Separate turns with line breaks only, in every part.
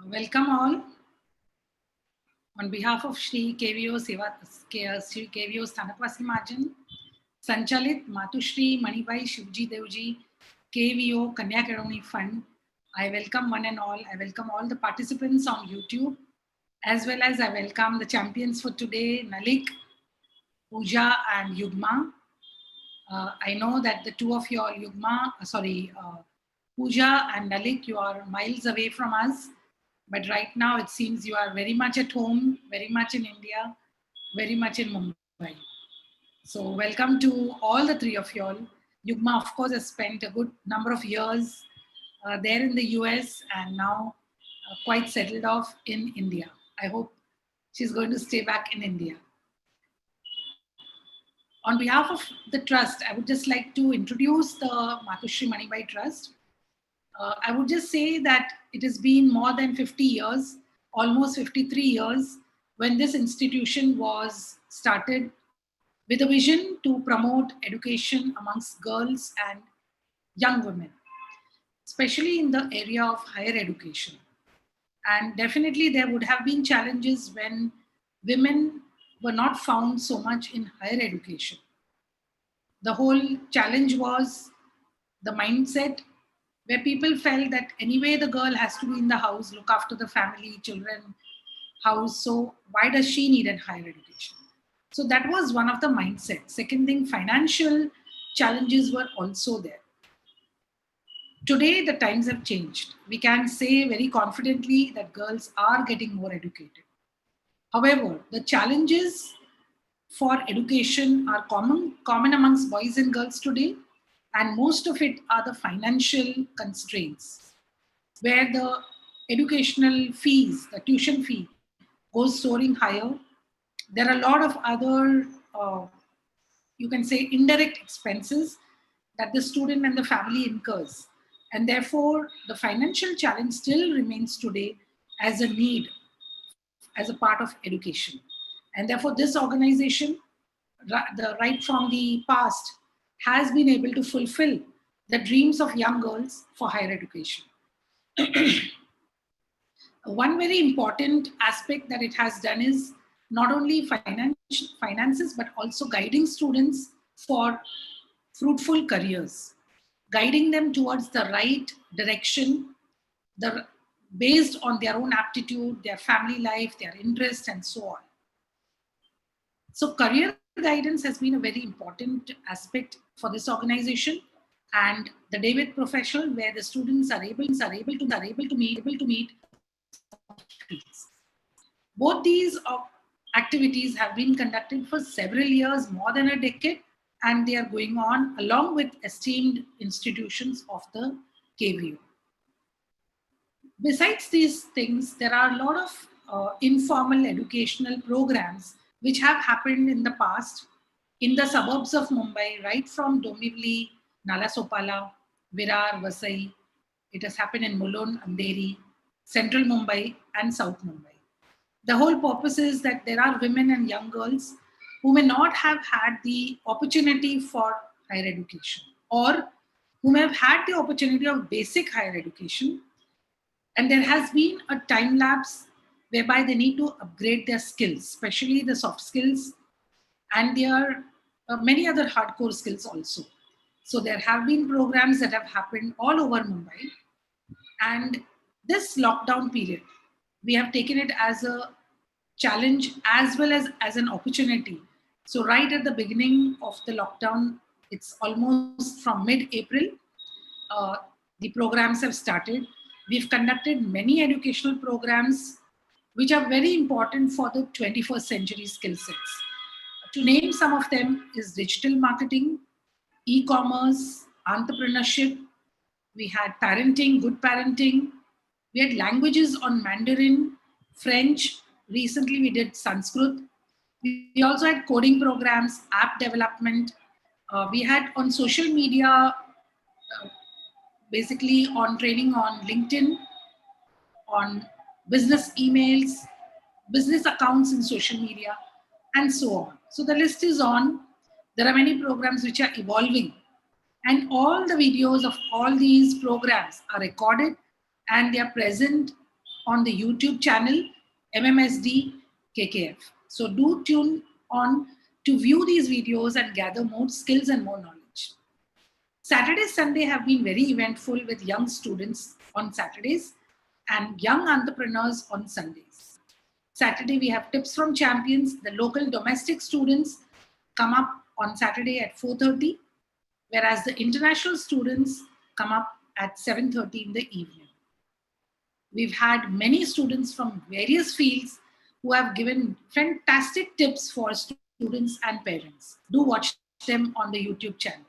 Welcome all. On behalf of Shri KVO Shri KVO Sthanapasi Majan, Sanchalit Matushri Manibai Shivji Devji, KVO Kanya Academy Fund, I welcome one and all. I welcome all the participants on YouTube, as well as I welcome the champions for today, Nalik, Pooja and Yugma. I know that the two of you all, Pooja and Nalik, you are miles away from us. But right now, it seems you are very much at home, very much in India, very much in Mumbai. So welcome to all the three of you all. Yugma, of course, has spent a good number of years there in the US and now quite settled off in India. I hope she's going to stay back in India. On behalf of the trust, I would just like to introduce the Matushri Manibai Trust. I would just say that it has been more than 50 years, almost 53 years, when this institution was started with a vision to promote education amongst girls and young women, especially in the area of higher education. And definitely there would have been challenges when women were not found so much in higher education. The whole challenge was the mindset where people felt that anyway the girl has to be in the house, look after the family, children, house. So why does she need a higher education? So that was one of the mindsets. Second thing, financial challenges were also there. Today, the times have changed. We can say very confidently that girls are getting more educated. However, the challenges for education are common amongst boys and girls today. And most of it are the financial constraints, where the educational fees, the tuition fee, goes soaring higher. There are a lot of other, you can say, indirect expenses that the student and the family incurs. And therefore, the financial challenge still remains today as a need, as a part of education. And therefore, this organization, right from the past, has been able to fulfill the dreams of young girls for higher education. One very important aspect that it has done is not only finances, but also guiding students for fruitful careers, guiding them towards the right direction, based on their own aptitude, their family life, their interests, and so on. So career guidance has been a very important aspect for this organization, and the David Professional, where the students are able to meet. Both these activities have been conducted for several years, more than a decade, and they are going on along with esteemed institutions of the KVO. Besides these things, there are a lot of informal educational programs which have happened in the past in the suburbs of Mumbai, right from Dombivli, Nalasopala, Virar, Vasai. It has happened in Mulund, Andheri, Central Mumbai, and South Mumbai. The whole purpose is that there are women and young girls who may not have had the opportunity for higher education, or who may have had the opportunity of basic higher education, and there has been a time lapse whereby they need to upgrade their skills, especially the soft skills, and there are many other hardcore skills also. So there have been programs that have happened all over Mumbai. And this lockdown period, we have taken it as a challenge as well as an opportunity. So right at the beginning of the lockdown, it's almost from mid-April, the programs have started. We've conducted many educational programs which are very important for the 21st century skill sets. To name some of them is digital marketing, e-commerce, entrepreneurship. We had parenting, good parenting. We had languages on Mandarin, French. Recently, we did Sanskrit. We also had coding programs, app development. We had on social media, basically on training on LinkedIn, on business emails, business accounts in social media, and so on. So the list is on. There are many programs which are evolving, and all the videos of all these programs are recorded and they are present on the YouTube channel MMSD KKF. So do tune on to view these videos and gather more skills and more knowledge. Saturday, Sunday have been very eventful with young students on Saturdays and young entrepreneurs on Sundays. Saturday, we have tips from champions. The local domestic students come up on Saturday at 4:30, whereas the international students come up at 7:30 in the evening. We've had many students from various fields who have given fantastic tips for students and parents. Do watch them on the YouTube channel.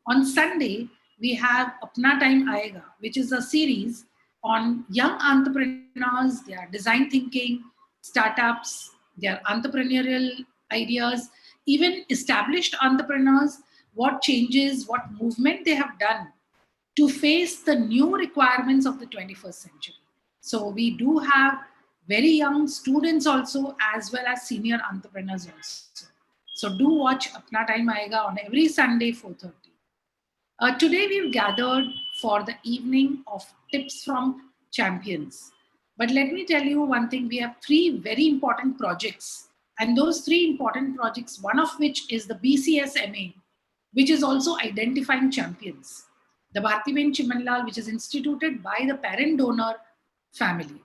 On Sunday, we have Apna Time Aayega, which is a series on young entrepreneurs, their design thinking, startups, their entrepreneurial ideas, even established entrepreneurs, what changes, what movement they have done to face the new requirements of the 21st century. So we do have very young students also, as well as senior entrepreneurs also. So do watch Apna Time Aayega on every Sunday, 4:30. Today we've gathered for the evening of tips from champions. But let me tell you one thing, we have three very important projects. And those three important projects, one of which is the BCSMA, which is also identifying champions. The Bhartiben Chimanlal, which is instituted by the parent donor family.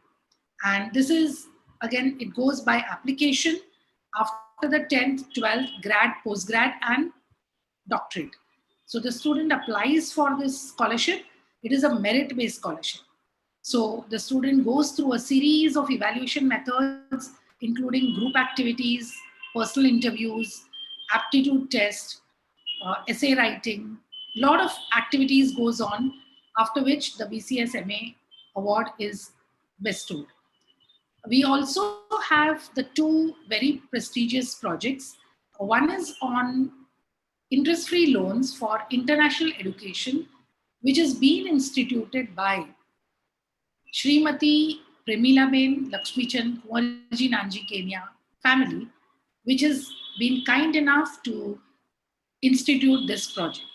And this is, again, it goes by application after the 10th, 12th, grad, postgrad, and doctorate. So the student applies for this scholarship. It is a merit-based scholarship. So the student goes through a series of evaluation methods, including group activities, personal interviews, aptitude test, essay writing. A lot of activities goes on, after which the BCSMA award is bestowed. We also have the two very prestigious projects. One is on interest-free loans for international education, which has been instituted by Srimati Premilaben Lakshmichand Kumarji Nanji Kenya family, which has been kind enough to institute this project.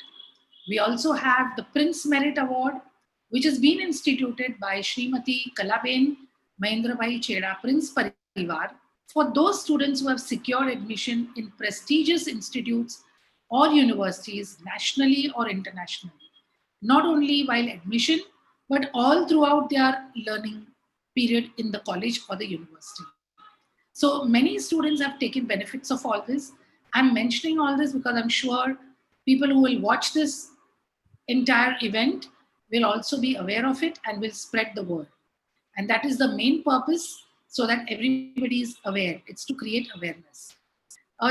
We also have the Prince Merit Award, which has been instituted by Srimati Kalaben Mahendrabhai Cheda Prince Parivar for those students who have secured admission in prestigious institutes or universities nationally or internationally, not only while admission, but all throughout their learning period in the college or the university. So many students have taken benefits of all this. I'm mentioning all this because I'm sure people who will watch this entire event will also be aware of it and will spread the word. And that is the main purpose, so that everybody is aware. It's to create awareness.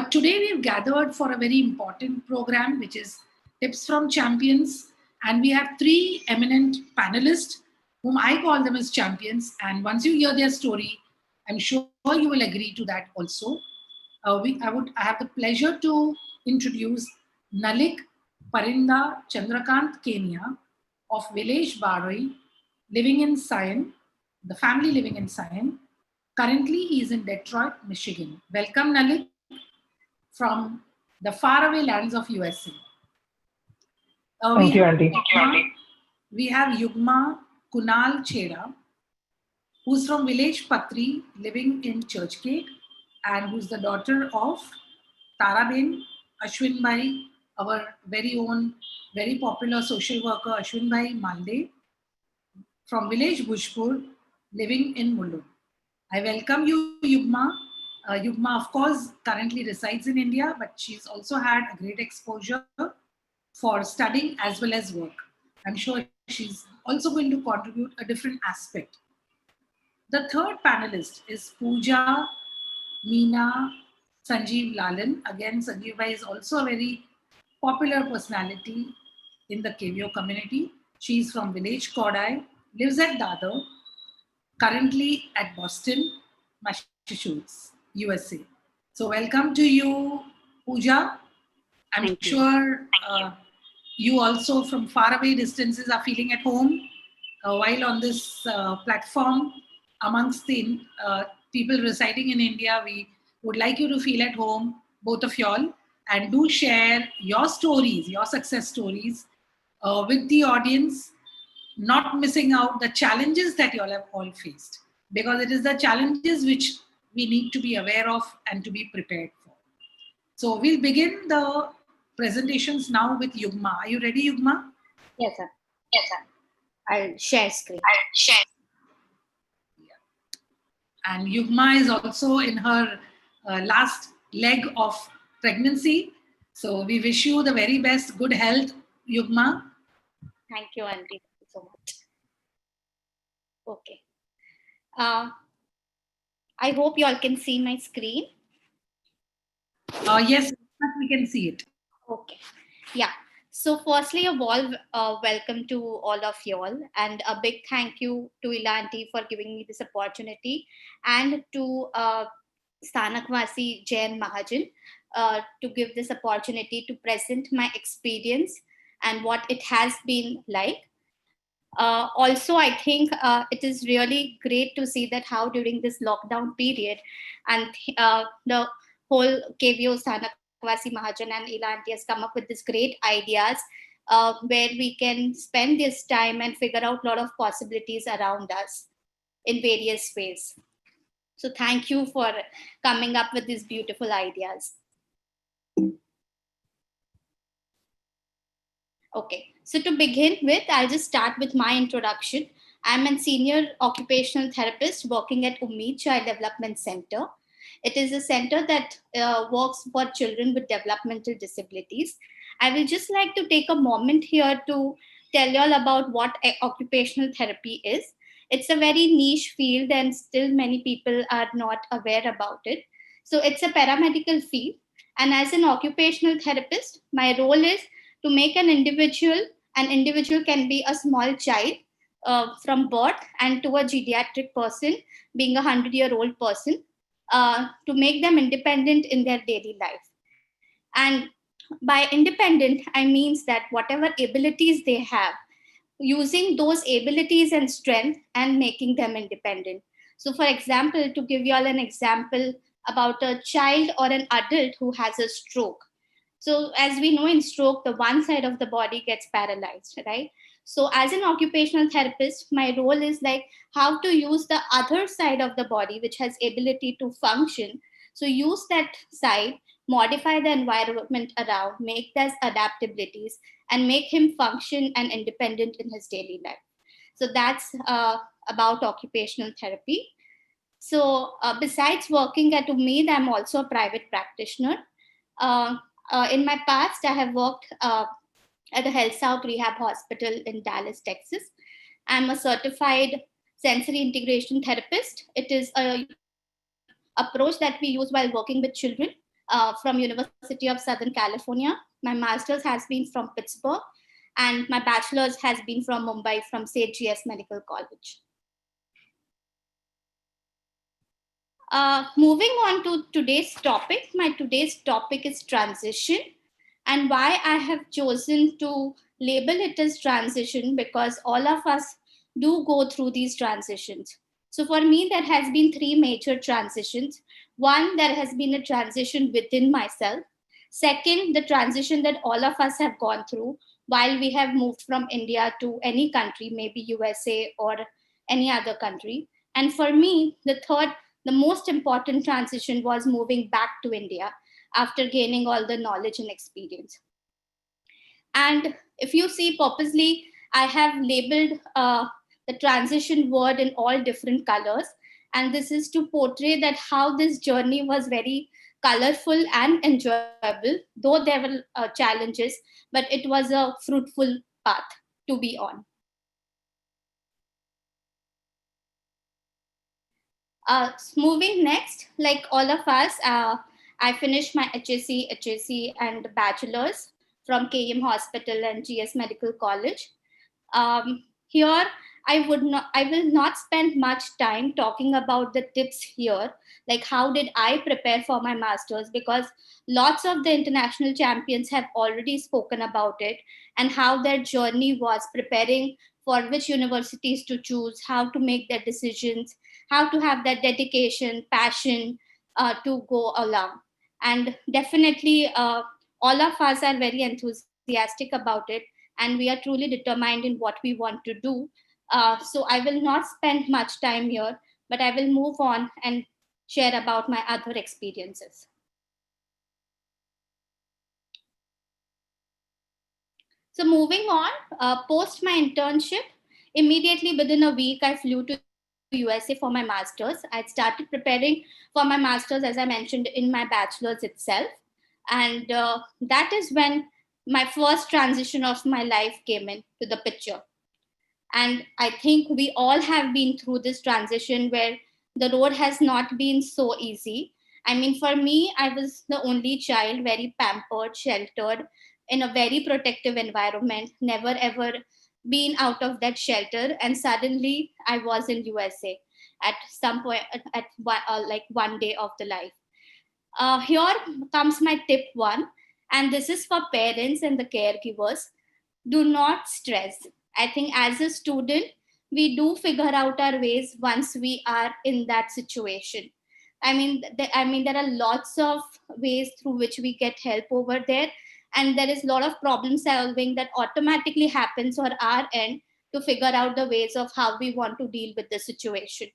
Today we've gathered for a very important program, which is Tips from Champions. And we have three eminent panelists, whom I call them as champions. And once you hear their story, I'm sure you will agree to that also. I have the pleasure to introduce Nalik Parinda Chandrakant Kenya of village Baroi, living in Sion, the family living in Sion. Currently, he is in Detroit, Michigan. Welcome, Nalik, from the faraway lands of USA.
Thank you, Auntie.
We have Yugma Kunal Cheda, who's from village Patri, living in Churchgate, and who's the daughter of Taraben Ashwinbai, our very own, very popular social worker Ashwinbai Malde, from village Bhujpur, living in Mulund. I welcome you, Yugma. Yugma, of course, currently resides in India, but she's also had a great exposure for studying as well as work. I'm sure she's also going to contribute a different aspect. The third panelist is Pooja Meena Sanjeev Lalan. Again, Sanjeev Bhai is also a very popular personality in the KVO community. She's from village Kodai, lives at Dadar, currently at Boston, Massachusetts, USA. So welcome to you, Pooja. I'm sure you also from faraway distances are feeling at home while on this platform amongst the people residing in India. We would like you to feel at home, both of y'all, and do share your stories, your success stories with the audience. not missing out the challenges that you all have all faced, because it is the challenges which we need to be aware of and to be prepared for. So we'll begin the presentations now with Yugma. Are you ready, Yugma?
Yes, sir. Yes, sir. I'll share screen.
And Yugma is also in her last leg of pregnancy. So we wish you the very best, good health, Yugma.
Thank you, Auntie. Thank you so much. Okay. I hope you all can see my screen.
Yes, we can see it.
Okay. Yeah. So firstly, a warm welcome to all of you all, and a big thank you to Ilanti for giving me this opportunity, and to Stanakwasi Jain Mahajan to give this opportunity to present my experience and what it has been like. Also, I think it is really great to see that how during this lockdown period and the whole KVO Stanakwasi Mahajan and Ilanti has come up with these great ideas where we can spend this time and figure out a lot of possibilities around us in various ways. So thank you for coming up with these beautiful ideas. Okay, so to begin with, I'll just start with my introduction. I'm a senior occupational therapist working at Ummeed Child Development Center. It is a center that works for children with developmental disabilities. I will just like to take a moment here to tell you all about what occupational therapy is. It's a very niche field and still many people are not aware about it. So it's a paramedical field. And as an occupational therapist, my role is to make an individual can be a small child from birth and to a geriatric person being a 100-year-old person, to make them independent in their daily life. And by independent, I means that whatever abilities they have, using those abilities and strength and making them independent. So for example, to give you all an example about a child or an adult who has a stroke. So as we know, in stroke, the one side of the body gets paralyzed, right? So as an occupational therapist, my role is like how to use the other side of the body, which has ability to function. So use that side, modify the environment around, make those adaptabilities, and make him function and independent in his daily life. So that's about occupational therapy. So besides working at Ummeed, I'm also a private practitioner. In my past, I have worked at a Health South Rehab Hospital in Dallas, Texas. I'm a certified sensory integration therapist. It is a approach that we use while working with children from University of Southern California. My master's has been from Pittsburgh, and my bachelor's has been from Mumbai from St. G.S. Medical College. Moving on to today's topic, my today's topic is transition, and why I have chosen to label it as transition, because all of us do go through these transitions. So for me, there has been three major transitions. One, there has been a transition within myself. Second, the transition that all of us have gone through while we have moved from India to any country, maybe USA or any other country. And for me, the third, the most important transition was moving back to India after gaining all the knowledge and experience. And if you see purposely, I have labeled the transition word in all different colors. And this is to portray that how this journey was very colorful and enjoyable, though there were challenges, but it was a fruitful path to be on. Moving next, like all of us, I finished my HSC and bachelor's from KM Hospital and GS Medical College. Here, I will not spend much time talking about the tips here, like how did I prepare for my master's, because lots of the international champions have already spoken about it and how their journey was preparing for which universities to choose, how to make their decisions, how to have that dedication, passion to go along. And definitely all of us are very enthusiastic about it. and we are truly determined in what we want to do. So I will not spend much time here, but I will move on and share about my other experiences. So moving on, post my internship, immediately within a week, I flew to USA for my master's. I started preparing for my master's, as I mentioned, in my bachelor's itself. And that is when my first transition of my life came into the picture. And I think we all have been through this transition where the road has not been so easy. I mean, for me, I was the only child, very pampered, sheltered, in a very protective environment, never ever been out of that shelter. And suddenly I was in USA at some point, like one day of the life. Here comes my tip one, and this is for parents and the caregivers. Do not stress. I think as a student, we do figure out our ways once we are in that situation. There are lots of ways through which we get help over there, and there is a lot of problem solving that automatically happens on our end to figure out the ways of how we want to deal with the situation.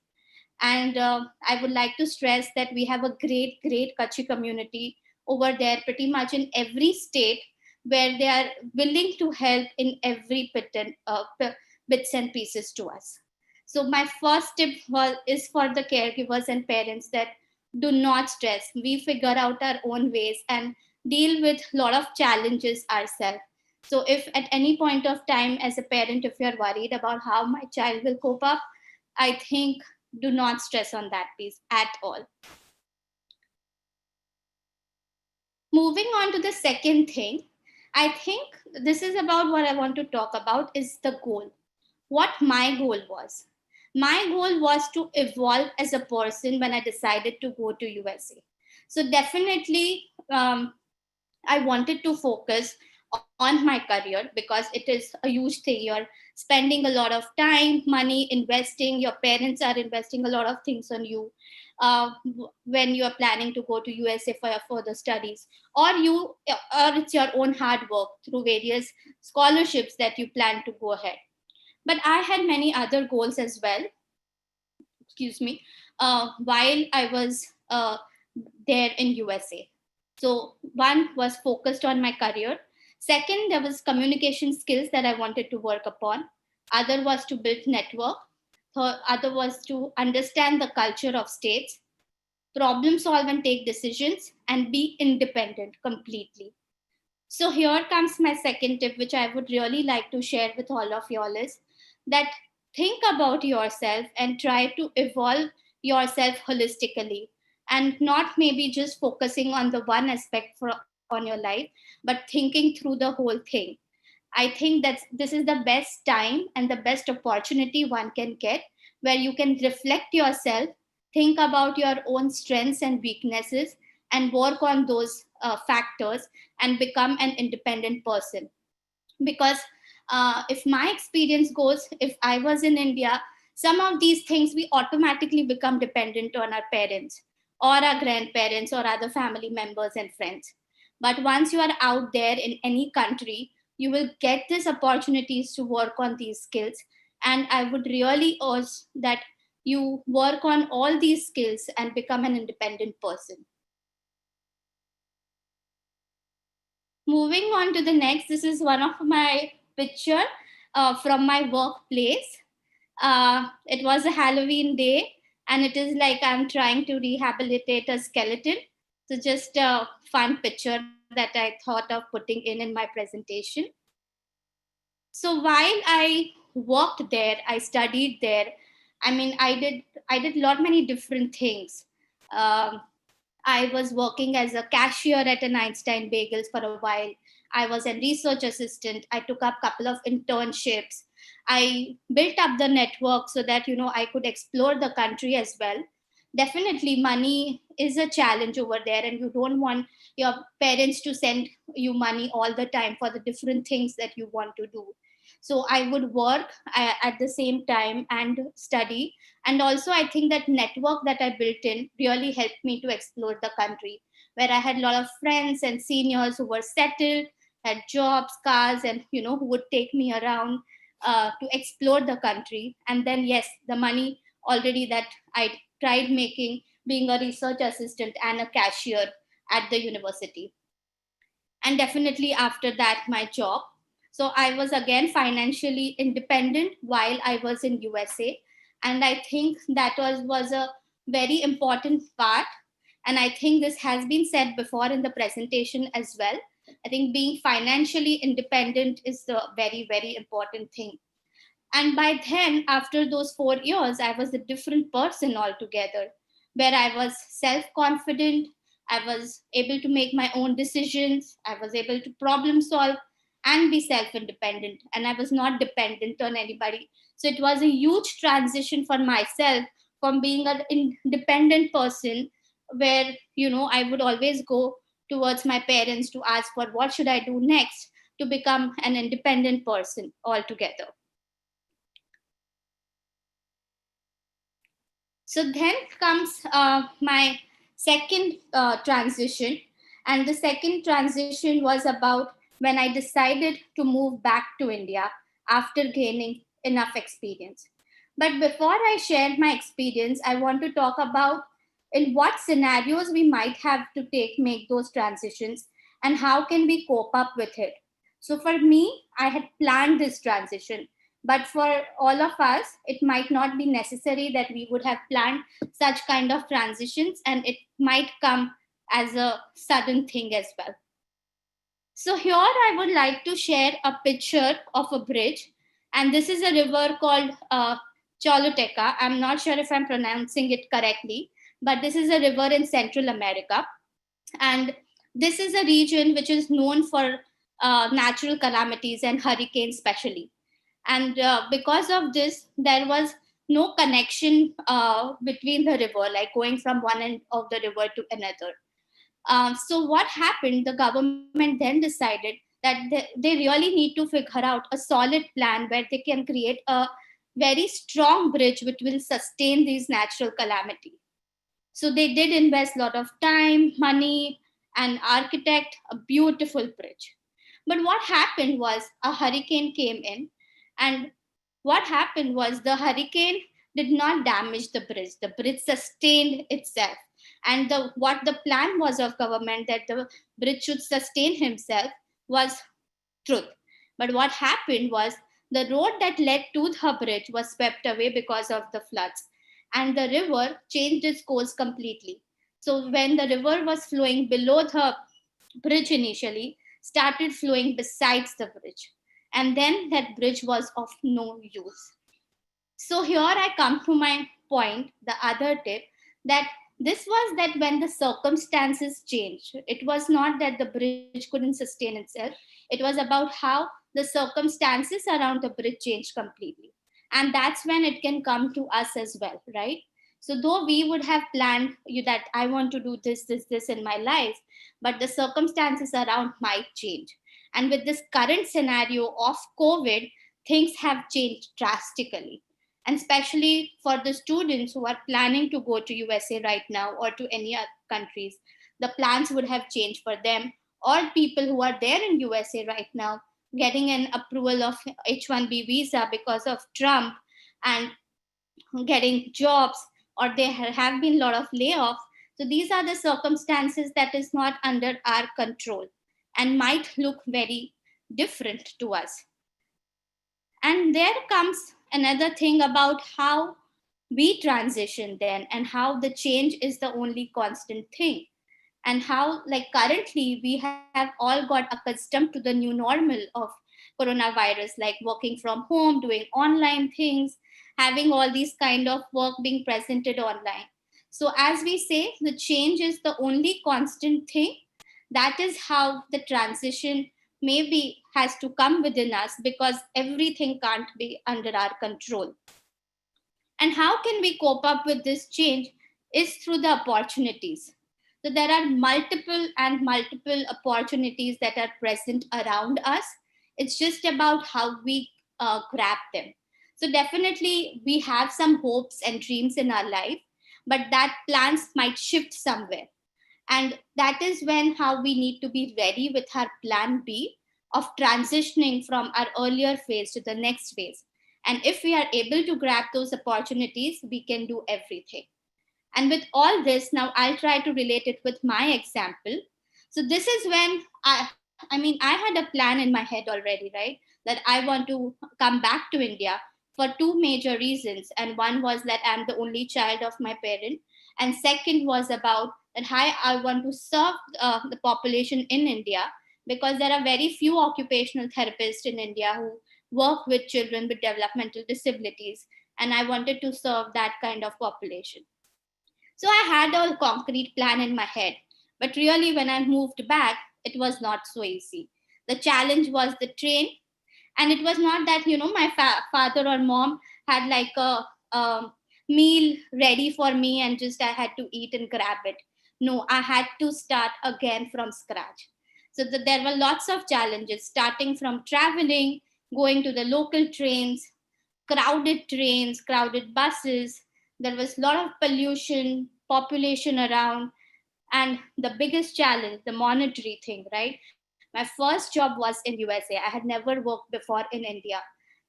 And I would like to stress that we have a great Kutchi community over there, pretty much in every state, where they are willing to help in every bits and pieces to us. So my first tip is for the caregivers and parents that do not stress. We figure out our own ways and deal with a lot of challenges ourselves. So if at any point of time as a parent, if you're worried about how my child will cope up, I think do not stress on that piece at all. Moving on to the second thing, I think this is about what I want to talk about is the goal. What my goal was. My goal was to evolve as a person when I decided to go to USA. So definitely, I wanted to focus on my career because it is a huge thing. You're spending a lot of time, money, investing. Your parents are investing a lot of things on you when you are planning to go to USA for your further studies, or it's your own hard work through various scholarships that you plan to go ahead. But I had many other goals as well. Excuse me. While I was there in USA. So one was focused on my career. Second, there was communication skills that I wanted to work upon. Other was to build network. Third, other was to understand the culture of states, problem solve and take decisions, and be independent completely. So here comes my second tip, which I would really like to share with all of y'all is that think about yourself and try to evolve yourself holistically, and not maybe just focusing on the one aspect on your life, but thinking through the whole thing. I think that this is the best time and the best opportunity one can get, where you can reflect yourself, think about your own strengths and weaknesses, and work on those factors and become an independent person. Because if my experience goes, if I was in India, some of these things we automatically become dependent on our parents or our grandparents or other family members and friends. But once you are out there in any country, you will get these opportunities to work on these skills. And I would really urge that you work on all these skills and become an independent person. Moving on to the next, this is one of my picture from my workplace. It was a Halloween day, and it is like I'm trying to rehabilitate a skeleton. So just a fun picture that I thought of putting in my presentation. So while I worked there, I studied there. I did many different things. I was working as a cashier at an Einstein Bagels for a while. I was a research assistant. I took up a couple of internships. I built up the network so that, I could explore the country as well. Definitely money is a challenge over there, and you don't want your parents to send you money all the time for the different things that you want to do. So I would work at the same time and study. And also I think that network that I built in really helped me to explore the country, where I had a lot of friends and seniors who were settled, had jobs, cars, and who would take me around to explore the country. And then yes, the money already that I tried making, being a research assistant and a cashier at the university. And definitely after that, my job. So I was again financially independent while I was in USA. And I think that was a very important part. And I think this has been said before in the presentation as well. I think being financially independent is the very, very important thing. And by then, after those 4 years, I was a different person altogether, where I was self confident, I was able to make my own decisions, I was able to problem solve and be self independent, and I was not dependent on anybody. So it was a huge transition for myself from being an independent person, where I would always go towards my parents to ask for what should I do next, to become an independent person altogether. So then comes my second transition. And the second transition was about when I decided to move back to India after gaining enough experience. But before I share my experience, I want to talk about in what scenarios we might have to make those transitions and how can we cope up with it. So for me, I had planned this transition, but for all of us, it might not be necessary that we would have planned such kind of transitions, and it might come as a sudden thing as well. So here I would like to share a picture of a bridge, and this is a river called Choluteca. I'm not sure if I'm pronouncing it correctly, but this is a river in Central America. And this is a region which is known for natural calamities and hurricanes especially. And because of this, there was no connection between the river, like going from one end of the river to another. So what happened, the government then decided that they really need to figure out a solid plan where they can create a very strong bridge which will sustain these natural calamities. So they did invest a lot of time, money, and architect a beautiful bridge. But what happened was a hurricane came in, and what happened was the hurricane did not damage the bridge. The bridge sustained itself. And what the plan was of government, that the bridge should sustain himself, was truth. But what happened was the road that led to the bridge was swept away because of the floods, and the river changed its course completely. So when the river was flowing below the bridge initially, started flowing besides the bridge, and then that bridge was of no use. So here I come to my point, the other tip, that this was that when the circumstances changed, it was not that the bridge couldn't sustain itself. It was about how the circumstances around the bridge changed completely. And that's when it can come to us as well, right? So though we would have planned you that I want to do this in my life, but the circumstances around might change. And with this current scenario of COVID, things have changed drastically. And especially for the students who are planning to go to USA right now or to any other countries, the plans would have changed for them, or people who are there in USA right now getting an approval of H-1B visa because of Trump and getting jobs, or there have been a lot of layoffs. So these are the circumstances that is not under our control and might look very different to us. And there comes another thing about how we transition then, and how the change is the only constant thing, and how, like, currently we have all got accustomed to the new normal of coronavirus, like working from home, doing online things, having all these kind of work being presented online. So as we say, the change is the only constant thing. That is how the transition maybe has to come within us, because everything can't be under our control. And how can we cope up with this change is through the opportunities. So there are multiple opportunities that are present around us. It's just about how we grab them. So definitely we have some hopes and dreams in our life, but that plans might shift somewhere. And that is when how we need to be ready with our plan B, of transitioning from our earlier phase to the next phase. And if we are able to grab those opportunities, we can do everything. And with all this, now I'll try to relate it with my example. So this is when I had a plan in my head already, right? That I want to come back to India for two major reasons. And one was that I'm the only child of my parent. And second was about that I want to serve the population in India, because there are very few occupational therapists in India who work with children with developmental disabilities. And I wanted to serve that kind of population. So I had a concrete plan in my head. But really, when I moved back, it was not so easy. The challenge was the train. And it was not that, my father or mom had like a meal ready for me and just I had to eat and grab it. No, I had to start again from scratch. So there were lots of challenges, starting from traveling, going to the local trains, crowded buses. There was a lot of pollution, population around, and the biggest challenge, the monetary thing, right? My first job was in USA. I had never worked before in India.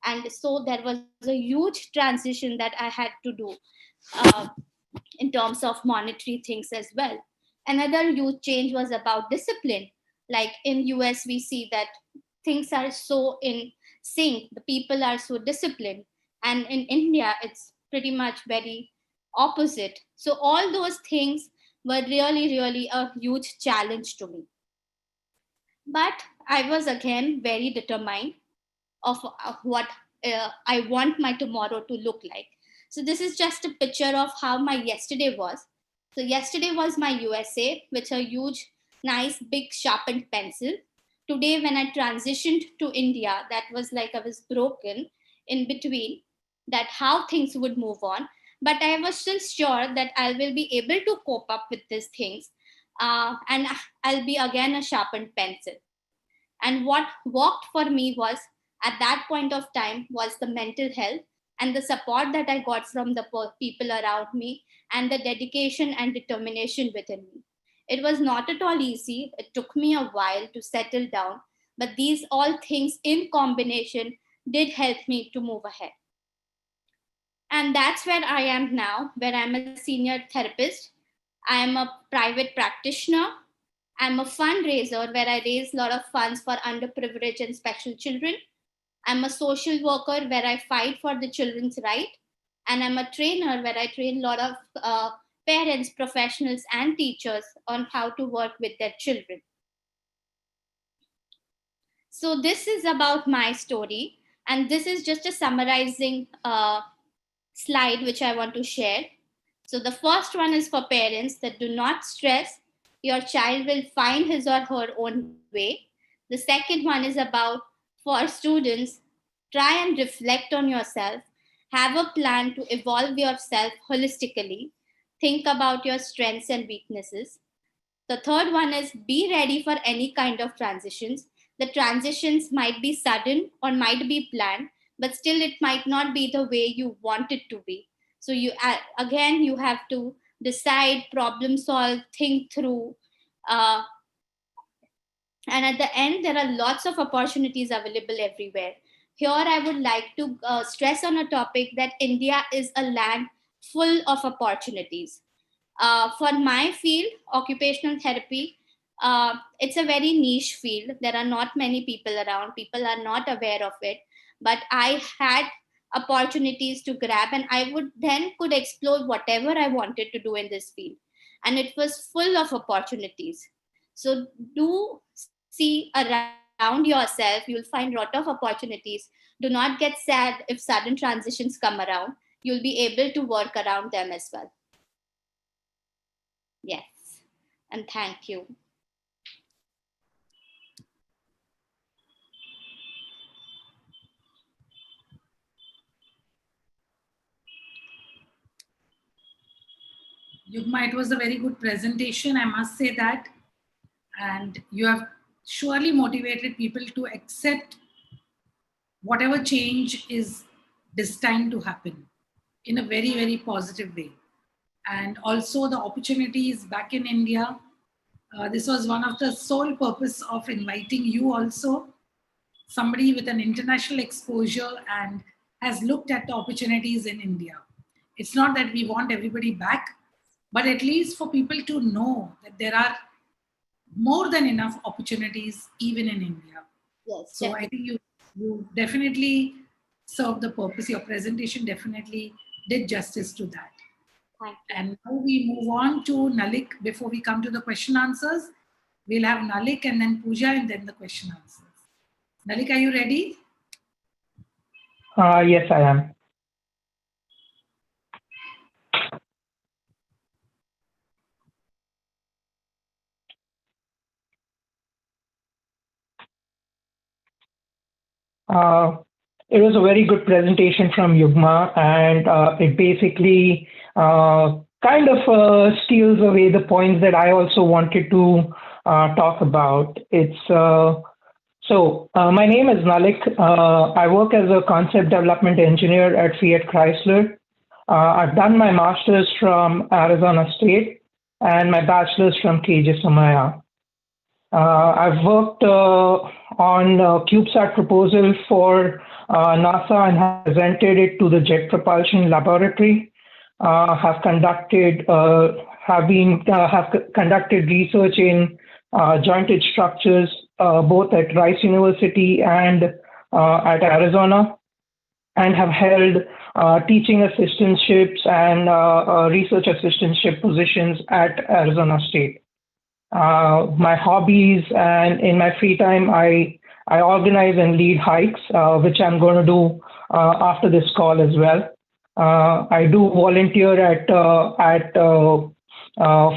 And so there was a huge transition that I had to do uh, in terms of monetary things as well. Another huge change was about discipline. Like in US, we see that things are so in sync, the people are so disciplined. And in India, it's pretty much very opposite. So all those things were really, really a huge challenge to me. But I was again very determined of what I want my tomorrow to look like. So this is just a picture of how my yesterday was. So yesterday was my USA with a huge, nice, big sharpened pencil. Today, when I transitioned to India, that was like I was broken in between, that how things would move on. But I was still sure that I will be able to cope up with these things. And I'll be again a sharpened pencil. And what worked for me was, at that point of time, was the mental health and the support that I got from the people around me, and the dedication and determination within me. It was not at all easy. It took me a while to settle down, but these all things in combination did help me to move ahead. And that's where I am now, where I'm a senior therapist. I am a private practitioner. I'm a fundraiser where I raise a lot of funds for underprivileged and special children. I'm a social worker where I fight for the children's right. And I'm a trainer where I train a lot of parents, professionals, and teachers on how to work with their children. So this is about my story. And this is just a summarizing slide which I want to share. So the first one is for parents, that do not stress. Your child will find his or her own way. The second one is about, for students, try and reflect on yourself. Have a plan to evolve yourself holistically. Think about your strengths and weaknesses. The third one is, be ready for any kind of transitions. The transitions might be sudden or might be planned, but still it might not be the way you want it to be. So you have to decide, problem solve, think through. And at the end, there are lots of opportunities available everywhere. Here, I would like to stress on a topic that India is a land full of opportunities. For my field, occupational therapy, it's a very niche field. There are not many people around. People are not aware of it. But I had opportunities to grab, and I could explore whatever I wanted to do in this field. And it was full of opportunities. So do see around yourself. You'll find a lot of opportunities. Do not get sad if sudden transitions come around. You'll be able to work around them as well. Yes, and thank you.
Yugma, it was a very good presentation, I must say that. And you have surely motivated people to accept whatever change is destined to happen in a very, very positive way. And also the opportunities back in India. This was one of the sole purpose of inviting you also, somebody with an international exposure and has looked at the opportunities in India. It's not that we want everybody back, but at least for people to know that there are more than enough opportunities even in India.
Yes.
So definitely. I think you definitely served the purpose. Your presentation definitely did justice to that.
Thank you.
And now we move on to Nalik before we come to the question answers. We'll have Nalik and then Pooja and then the question answers. Nalik, are you ready?
Yes, I am. It was a very good presentation from Yugma, and it basically kind of steals away the points that I also wanted to talk about. My name is Nalik. I work as a concept development engineer at Fiat Chrysler. I've done my master's from Arizona State and my bachelor's from KJ Somaya. I've worked on a CubeSat proposal for NASA and have presented it to the Jet Propulsion Laboratory. Have conducted research in jointed structures both at Rice University and at Arizona, and have held teaching assistantships and research assistantship positions at Arizona State. My hobbies, and in my free time, I organize and lead hikes, which I'm going to do after this call as well. I do volunteer at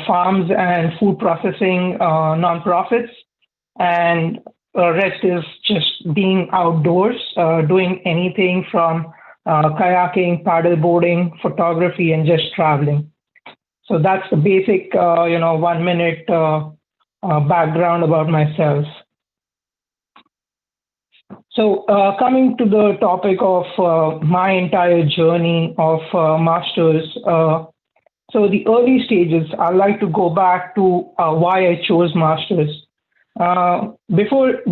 farms and food processing nonprofits, and rest is just being outdoors, doing anything from kayaking, paddle boarding, photography, and just traveling. So that's the basic, 1 minute background about myself. So coming to the topic of my entire journey of masters. So the early stages, I'd like to go back to why I chose masters. Before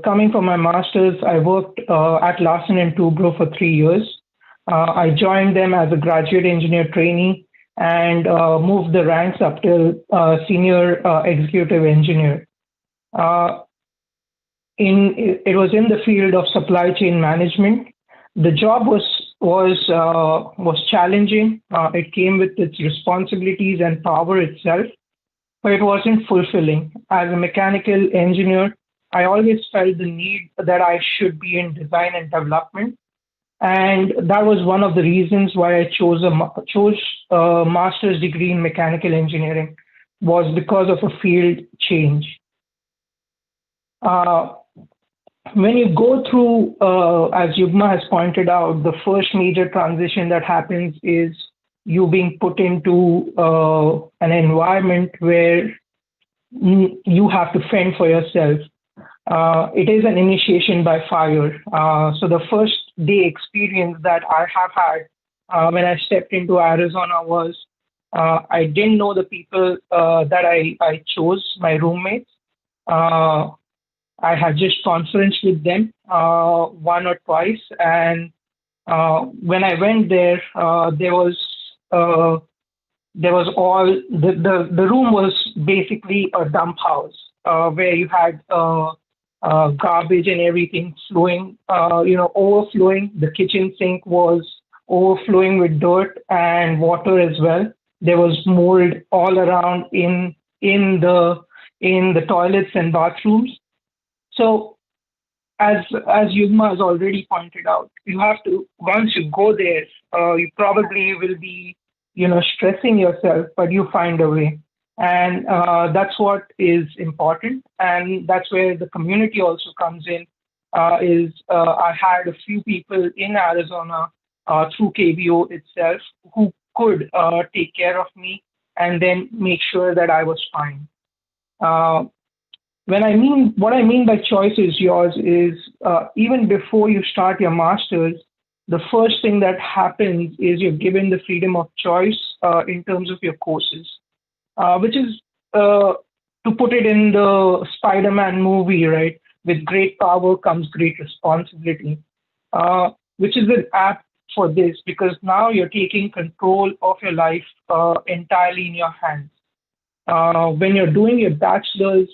coming for my masters, I worked at Larsen & Toubro for 3 years. I joined them as a graduate engineer trainee and moved the ranks up till senior executive engineer. It was in the field of supply chain management. The job was challenging. It came with its responsibilities and power itself, but it wasn't fulfilling. As a mechanical engineer, I always felt the need that I should be in design and development. And that was one of the reasons why I chose a master's degree in mechanical engineering, was because of a field change. When you go through, as Yugma has pointed out, the first major transition that happens is you being put into an environment where you have to fend for yourself. It is an initiation by fire. So the first day experience that I have had when I stepped into Arizona was I didn't know the people that I chose, my roommates. I had just conferenced with them 1 or twice, and when I went there, there was all the room was basically a dump house where you had garbage and everything flowing, overflowing. The kitchen sink was overflowing with dirt and water as well. There was mold all around in the toilets and bathrooms. So, as Yugma has already pointed out, you have to, once you go there, you probably will be, stressing yourself, but you find a way. And that's what is important. And that's where the community also comes in, I had a few people in Arizona through KBO itself who could take care of me and then make sure that I was fine. What I mean by choice is yours is even before you start your master's, the first thing that happens is you're given the freedom of choice in terms of your courses, which is, to put it in the Spider-Man movie, right? with great power comes great responsibility, which is an app for this because now you're taking control of your life entirely in your hands. When you're doing your bachelor's,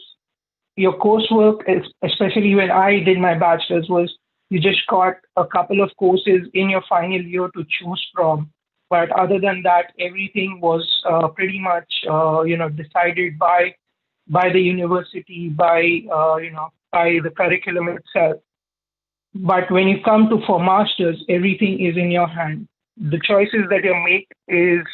your coursework, especially when I did my bachelor's, was you just got a couple of courses in your final year to choose from. But other than that, everything was pretty much decided by the university, by the curriculum itself. But when you come to for masters, everything is in your hand. The choices that you make is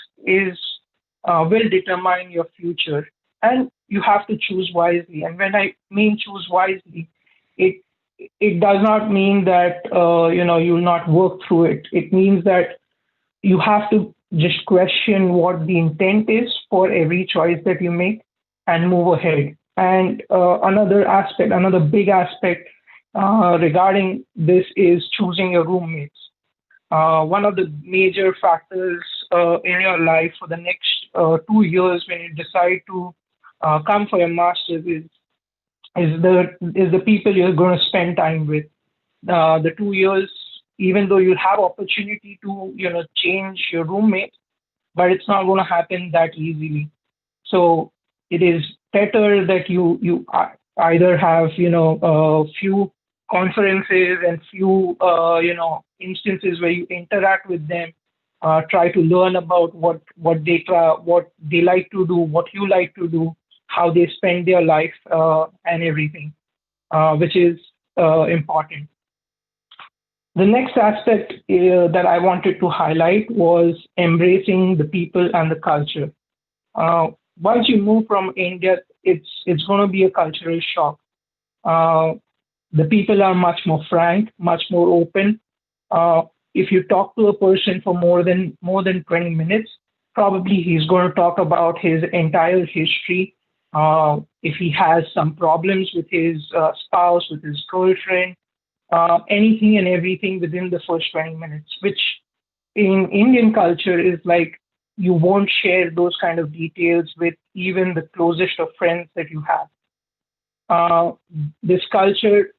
will determine your future, and you have to choose wisely. And when I mean choose wisely, it it does not mean that you will not work through it. It means that you have to just question what the intent is for every choice that you make and move ahead. And another big aspect regarding this is choosing your roommates. One of the major factors in your life for the next 2 years when you decide to come for your master's is the people you're going to spend time with. The 2 years, even though you'll have opportunity to change your roommate, but it's not going to happen that easily. So it is better that you either have a few conferences and few instances where you interact with them, try to learn about what they like to do, what you like to do, how they spend their life, and everything, which is important. The next aspect that I wanted to highlight was embracing the people and the culture. Once you move from India, it's going to be a cultural shock. The people are much more frank, much more open. If you talk to a person for more than 20 minutes, probably he's going to talk about his entire history. If he has some problems with his spouse, with his girlfriend, anything and everything within the first 20 minutes, which in Indian culture is like you won't share those kind of details with even the closest of friends that you have. This culture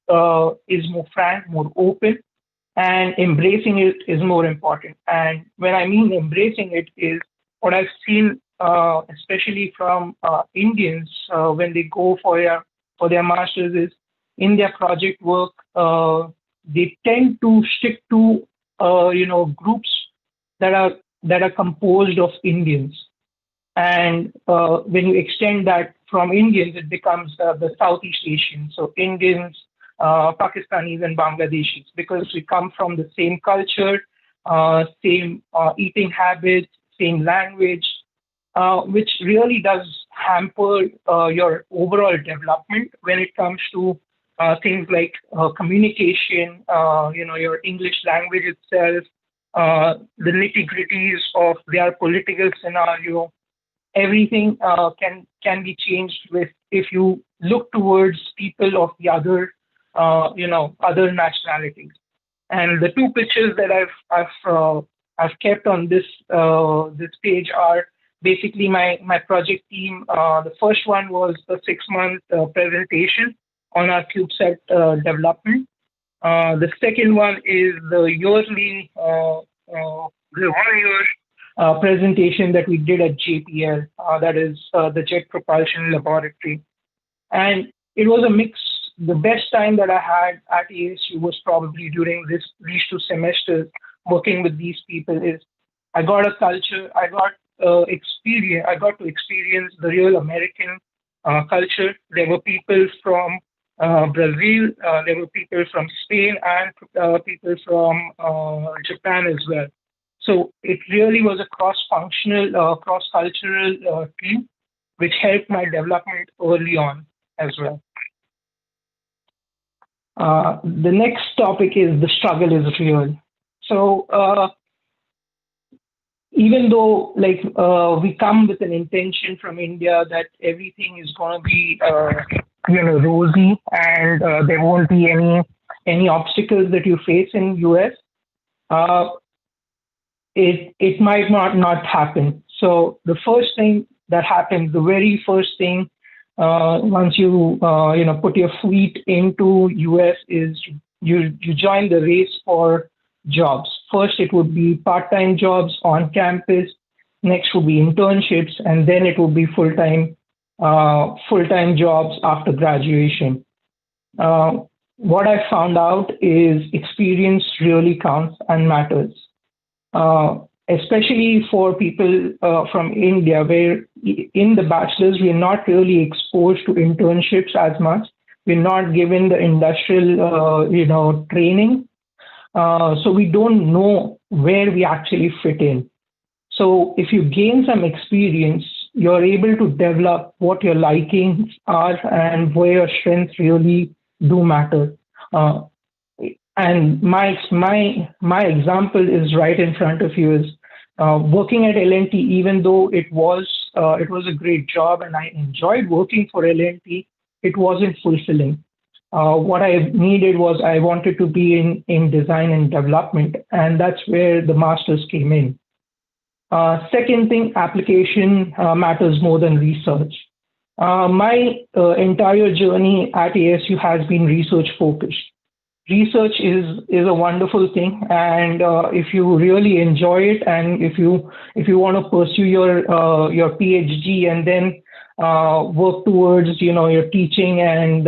is more frank, more open, and embracing it is more important. And when I mean embracing it is what I've seen, especially from Indians when they go for their masters, is in their project work, they tend to stick to groups that are composed of Indians. And when you extend that from Indians, it becomes the Southeast Asians, so Indians, Pakistanis, and Bangladeshis, because we come from the same culture, same eating habits, same language, which really does hamper your overall development when it comes to things like communication, your English language itself, the nitty-gritties of their political scenario. Everything can be changed if you look towards people of the other nationalities. And the two pictures that I've kept on this page are basically my project team. The first one was a 6-month presentation on our CubeSat development. The second one is the yearly, the 1 year presentation that we did at JPL, that is the Jet Propulsion Laboratory. And it was a mix. The best time that I had at ASU was probably during these 2 semesters working with these people. Is I got a culture, I got to experience the real American culture. There were people from Brazil, there were people from Spain, and people from Japan as well. So it really was a cross-functional, cross-cultural team, which helped my development early on as well. The next topic is the struggle is real. So even though we come with an intention from India that everything is going to be rosy and there won't be any obstacles that you face in US, it might not happen. So the first thing that happens, the very first thing once you put your feet into US is you join the race for jobs. First, it would be part-time jobs on campus. Next would be internships, and then it would be full-time jobs after graduation. What I found out is experience really counts and matters, especially for people from India, where in the bachelor's we're not really exposed to internships as much. We're not given the industrial, training, so we don't know where we actually fit in. So if you gain some experience, you're able to develop what your likings are and where your strengths really do matter. Uh, and my example is right in front of you is working at L&T. Even though it was a great job and I enjoyed working for L&T, it wasn't fulfilling. What I needed was I wanted to be in design and development, and that's where the masters came in. Second thing, application matters more than research. My entire journey at ASU has been research focused. Research is a wonderful thing, and if you really enjoy it, and if you want to pursue your PhD and then work towards your teaching and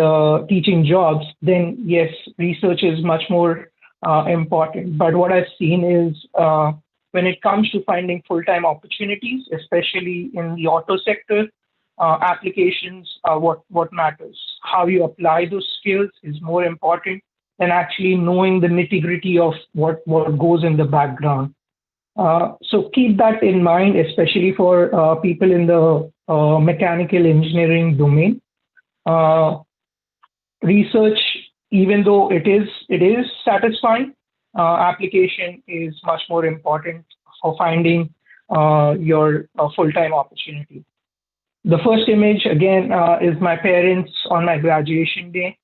teaching jobs, then yes, research is much more important. But what I've seen is when it comes to finding full-time opportunities, especially in the auto sector, applications are what matters. How you apply those skills is more important than actually knowing the nitty-gritty of what goes in the background. So keep that in mind, especially for people in the mechanical engineering domain. Research, even though it is satisfying, application is much more important for finding your full-time opportunity. The first image, again, is my parents on my graduation day.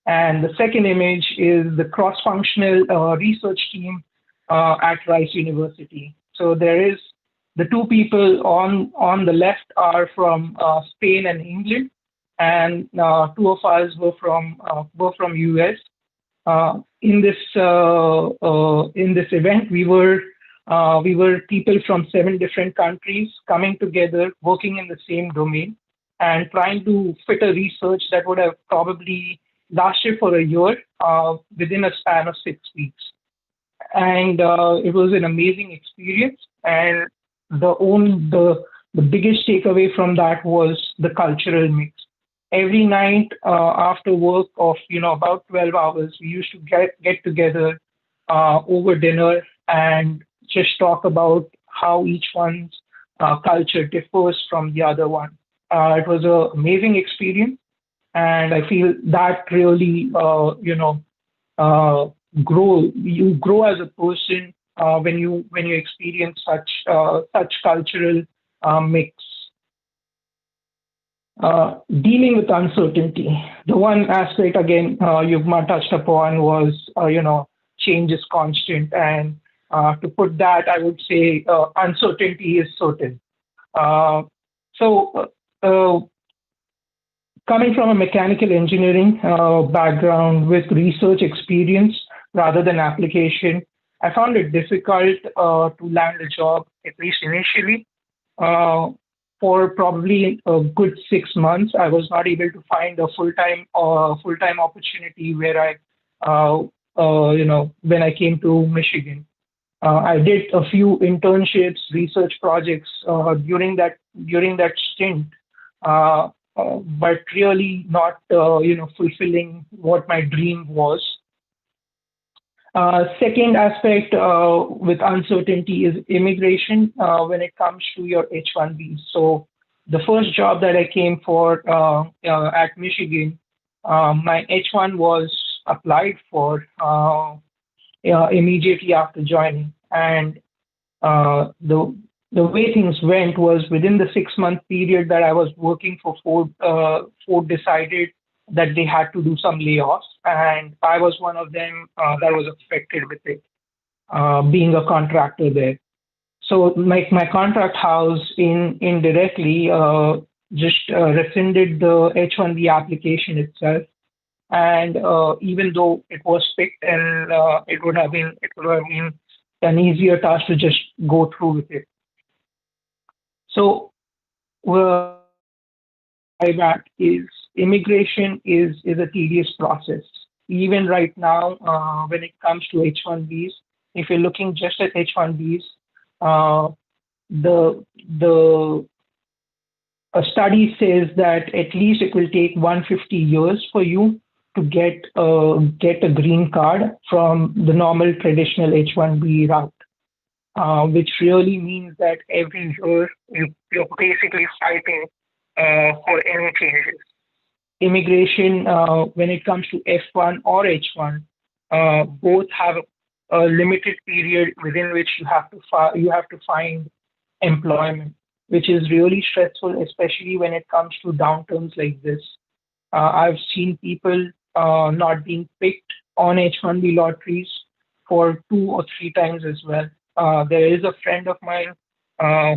And the second image is the cross-functional research team at Rice University. So there is the two people on the left are from Spain and England, and two of us were from US. In this event, we were people from 7 different countries coming together, working in the same domain, and trying to fit a research that would have probably lasted for a year within a span of 6 weeks. And it was an amazing experience. And the biggest takeaway from that was the cultural mix. Every night after work of about 12 hours, we used to get together over dinner and just talk about how each one's culture differs from the other one. It was an amazing experience, and I feel that really grow as a person when you experience such cultural mix. Dealing with uncertainty. The one aspect again Yugma touched upon was change is constant, and to put that, I would say uncertainty is certain. So coming from a mechanical engineering background with research experience rather than application, I found it difficult to land a job, at least initially. For probably a good 6 months, I was not able to find a full-time opportunity where when I came to Michigan. I did a few internships, research projects during that stint, but really not fulfilling what my dream was. Second aspect with uncertainty is immigration when it comes to your H-1B. So the first job that I came for at Michigan, my H-1 was applied for immediately after joining. And the way things went was within the 6-month period that I was working for Ford decided that they had to do some layoffs, and I was one of them that was affected with it, being a contractor there. So my contract house indirectly just rescinded the H-1B application itself. And even though it was picked, and it would have been an easier task to just go through with it. So that is immigration is a tedious process. Even right now, when it comes to H-1Bs, if you're looking just at H-1Bs, uh, the a study says that at least it will take 150 years for you to get a green card from the normal traditional H-1B route, which really means that every year you're basically fighting for any changes. Immigration, when it comes to F1 or H1, both have a limited period within which you have to find employment, which is really stressful, especially when it comes to downturns like this. I've seen people not being picked on H1B lotteries for 2 or 3 times as well. There is a friend of mine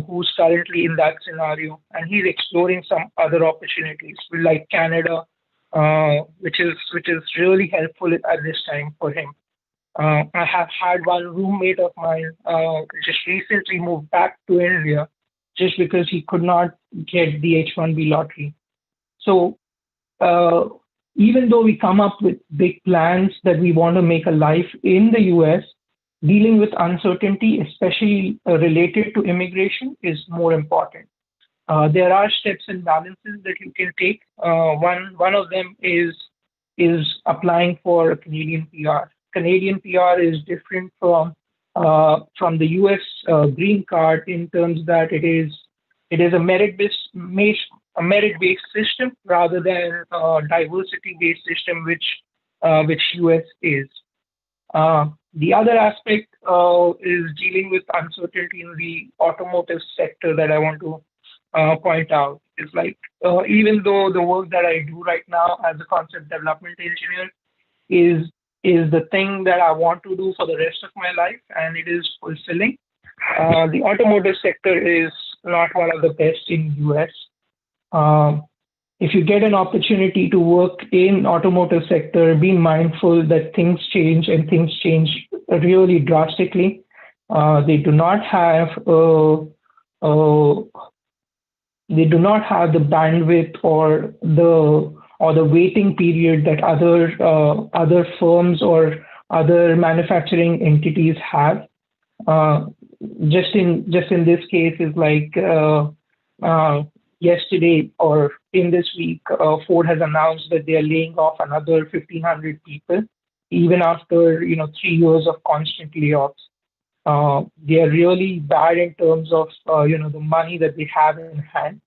who's currently in that scenario, and he's exploring some other opportunities like Canada, which is really helpful at this time for him. I have had one roommate of mine just recently moved back to India just because he could not get the H1B lottery. So uh, even though we come up with big plans that we want to make a life in the US, dealing with uncertainty, especially related to immigration, is more important. There are steps and balances that you can take. One of them is applying for a Canadian PR. Canadian PR is different from the US green card in terms that it is a merit based system rather than a diversity based system, which US is. The other aspect is dealing with uncertainty in the automotive sector that I want to point out. Is like even though the work that I do right now as a concept development engineer is is the thing that I want to do for the rest of my life, and it is fulfilling. The automotive sector is not one of the best in US. Um, if you get an opportunity to work in automotive sector, be mindful that things change and things change really drastically. They do not have uh, they do not have the bandwidth or the waiting period that other firms or other manufacturing entities have. Uh, just in this case is like uh, yesterday or in this week, Ford has announced that they are laying off another 1,500 people, even after 3 years of constant layoffs. They are really bad in terms of the money that they have in hand.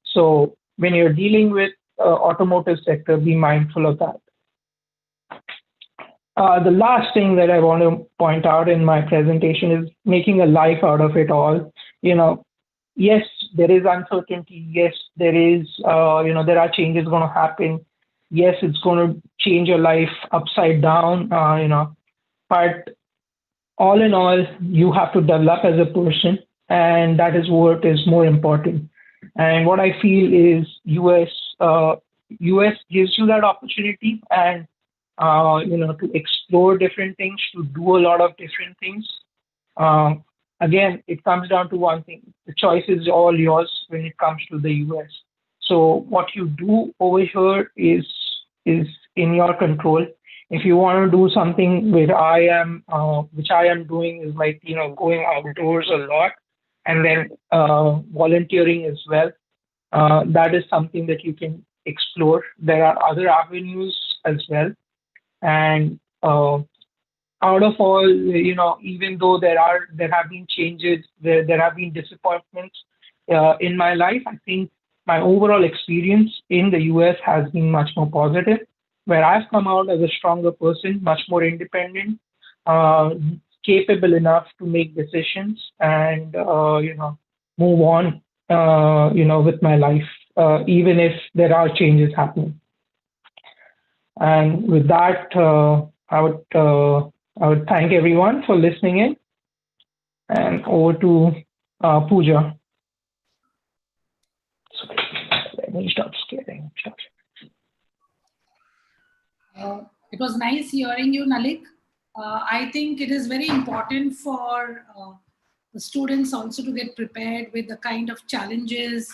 So when you're dealing with automotive sector, be mindful of that. The last thing that I want to point out in my presentation is making a life out of it all. You know, yes, there is uncertainty. Yes, there are changes going to happen. Yes, it's going to change your life upside down. But all in all, you have to develop as a person, and that is what is more important. And what I feel is US gives you that opportunity, and to explore different things, to do a lot of different things. Um, Again, it comes down to one thing: the choice is all yours when it comes to the US. So what you do over here is in your control. If you want to do something which I am doing, is like going outdoors a lot, and then volunteering as well. That is something that you can explore. There are other avenues as well, and out of all, even though there have been changes, there have been disappointments in my life, I think my overall experience in the US has been much more positive, where I've come out as a stronger person, much more independent, uh, capable enough to make decisions and move on with my life, even if there are changes happening. And with that, I would thank everyone for listening in, and over to Pooja. Can you stop scaring?
It was nice hearing you, Nalik. I think it is very important for the students also to get prepared with the kind of challenges,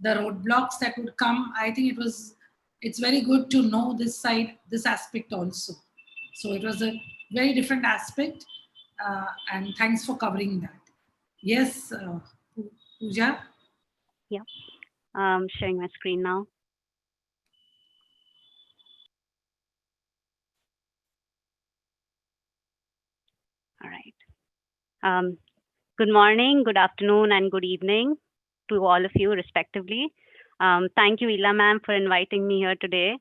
the roadblocks that would come. I think it's very good to know this side, this aspect also. So it was a very different aspect, and thanks for covering that. Yes, Pooja?
Yeah, sharing my screen now. All right. Good morning, good afternoon, and good evening to all of you, respectively. Thank you, Ila ma'am, for inviting me here today.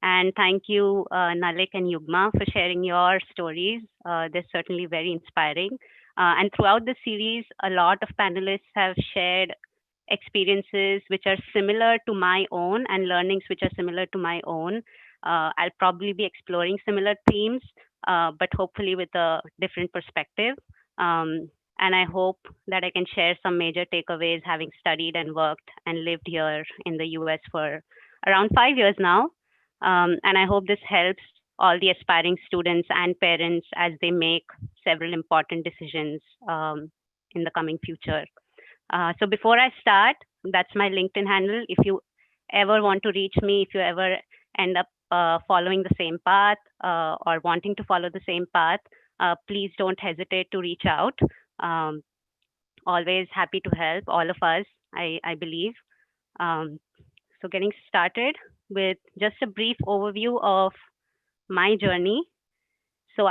And thank you, Nalik and Yugma, for sharing your stories. They're certainly very inspiring. And throughout the series, a lot of panelists have shared experiences which are similar to my own and learnings which are similar to my own. I'll probably be exploring similar themes, but hopefully with a different perspective. And I hope that I can share some major takeaways having studied and worked and lived here in the US for around 5 years now. And I hope this helps all the aspiring students and parents as they make several important decisions in the coming future. So before I start, that's my LinkedIn handle. If you ever want to reach me, if you ever end up following the same path or wanting to follow the same path, please don't hesitate to reach out. Always happy to help all of us, I believe. So getting started with just a brief overview of my journey. So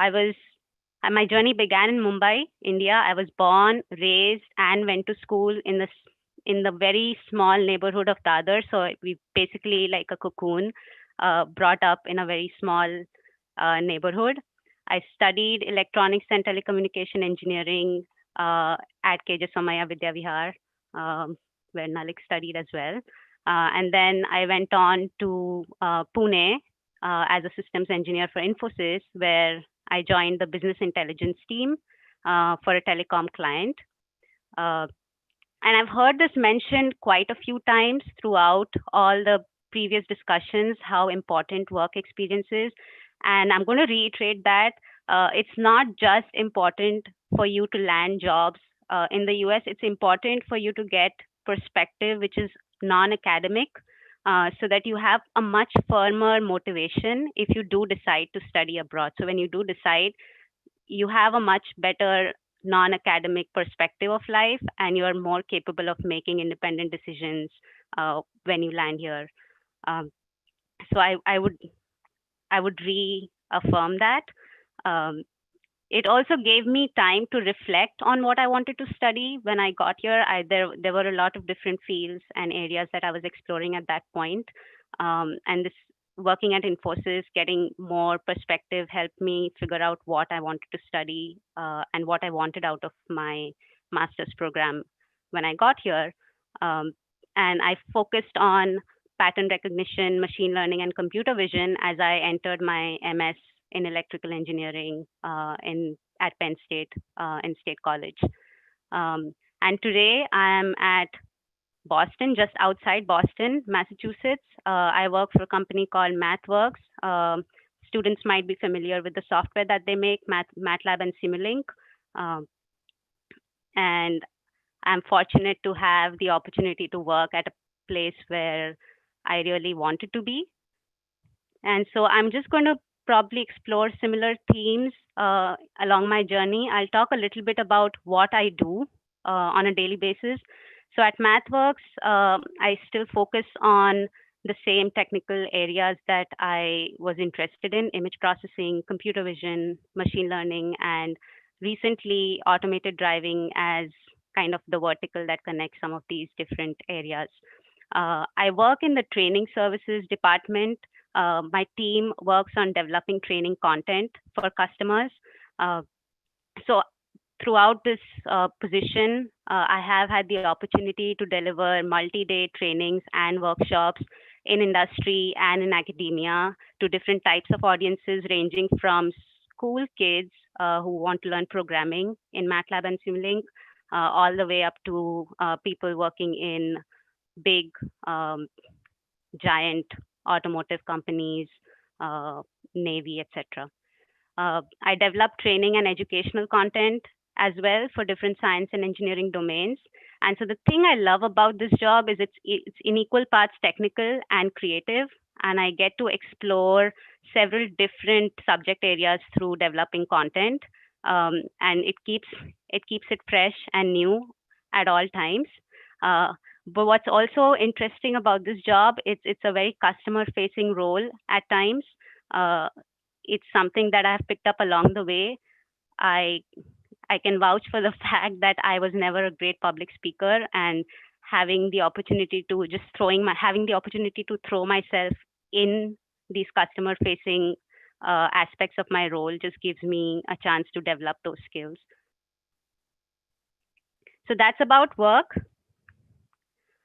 my journey began in Mumbai, India. I was born, raised, and went to school in the very small neighborhood of Dadar. So we basically like a cocoon, brought up in a very small neighborhood. I studied electronics and telecommunication engineering at KJ Somaya Vidya Vihar, where Nalik studied as well. And then I went on to Pune as a systems engineer for Infosys, where I joined the business intelligence team for a telecom client. And I've heard this mentioned quite a few times throughout all the previous discussions, how important work experience is. And I'm going to reiterate that it's not just important for you to land jobs in the US, it's important for you to get perspective, which is non-academic, so that you have a much firmer motivation if you do decide to study abroad. So when you do decide, you have a much better non-academic perspective of life, and you are more capable of making independent decisions when you land here. So I would reaffirm that. It also gave me time to reflect on what I wanted to study when I got here. There were a lot of different fields and areas that I was exploring at that point. And this working at Infosys, getting more perspective helped me figure out what I wanted to study and what I wanted out of my master's program when I got here. And I focused on pattern recognition, machine learning, and computer vision as I entered my MS in electrical engineering at Penn State in State College. And today I am at Boston, just outside Boston, Massachusetts. I work for a company called MathWorks. Students might be familiar with the software that they make, MATLAB and Simulink. And I'm fortunate to have the opportunity to work at a place where I really wanted to be. And so I'm just going to probably explore similar themes along my journey. I'll talk a little bit about what I do on a daily basis. So at MathWorks, I still focus on the same technical areas that I was interested in: image processing, computer vision, machine learning, and recently automated driving as kind of the vertical that connects some of these different areas. I work in the training services department. My team works on developing training content for customers. So throughout this position, I have had the opportunity to deliver multi-day trainings and workshops in industry and in academia to different types of audiences, ranging from school kids who want to learn programming in MATLAB and Simulink, all the way up to people working in big giant automotive companies, Navy, etc. I develop training and educational content as well for different science and engineering domains. And so the thing I love about this job is it's in equal parts technical and creative, and I get to explore several different subject areas through developing content, and it keeps it fresh and new at all times. Uh, but what's also interesting about this job, it's a very customer facing role at times. Uh, it's something that I've picked up along the way. I I can vouch for the fact that I was never a great public speaker, and having the opportunity to throw myself in these customer facing aspects of my role just gives me a chance to develop those skills. So that's about work.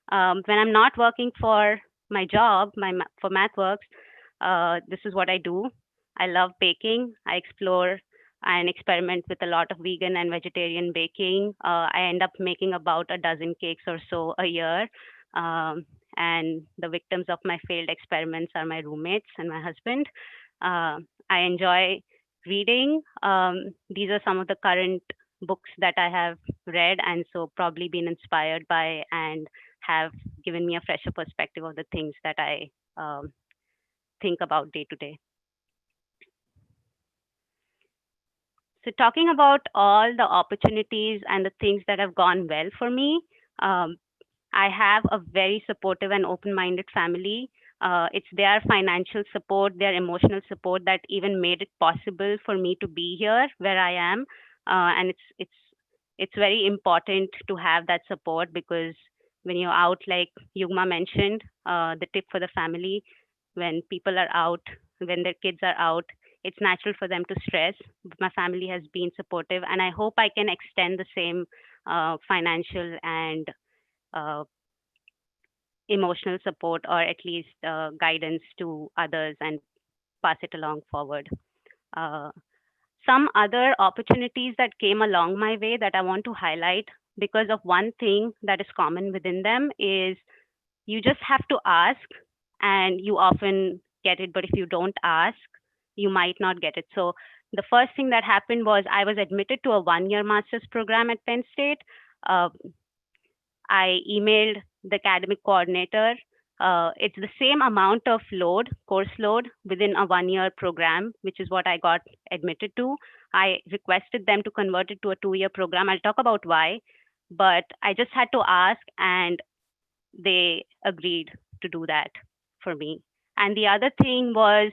When I'm not working for my job, for MathWorks, this is what I do. I love baking. I explore and experiment with a lot of vegan and vegetarian baking. I end up making about a dozen cakes or so a year. And the victims of my failed experiments are my roommates and my husband. I enjoy reading. These are some of the current books that I have read, and so probably been inspired by and have given me a fresher perspective of the things that I think about day to day. So, talking about all the opportunities and the things that have gone well for me, um, I have a very supportive and open minded family. It's their financial support, their emotional support that even made it possible for me to be here where I am. And it's very important to have that support, because when you're out, like Yugma mentioned, the tip for the family, when people are out, when their kids are out, it's natural for them to stress. But my family has been supportive, and I hope I can extend the same financial and uh, emotional support, or at least guidance to others, and pass it along forward. Uh, some other opportunities that came along my way that I want to highlight, because of one thing that is common within them, is you just have to ask, and you often get it. But if you don't ask, you might not get it. So the first thing that happened was I was admitted to a 1 year master's program at Penn State. Uh, I emailed the academic coordinator. It's the same amount of course load within a 1 year program, which is what I got admitted to. I requested them to convert it to a 2 year program. I'll talk about why, but I just had to ask, and they agreed to do that for me. And the other thing was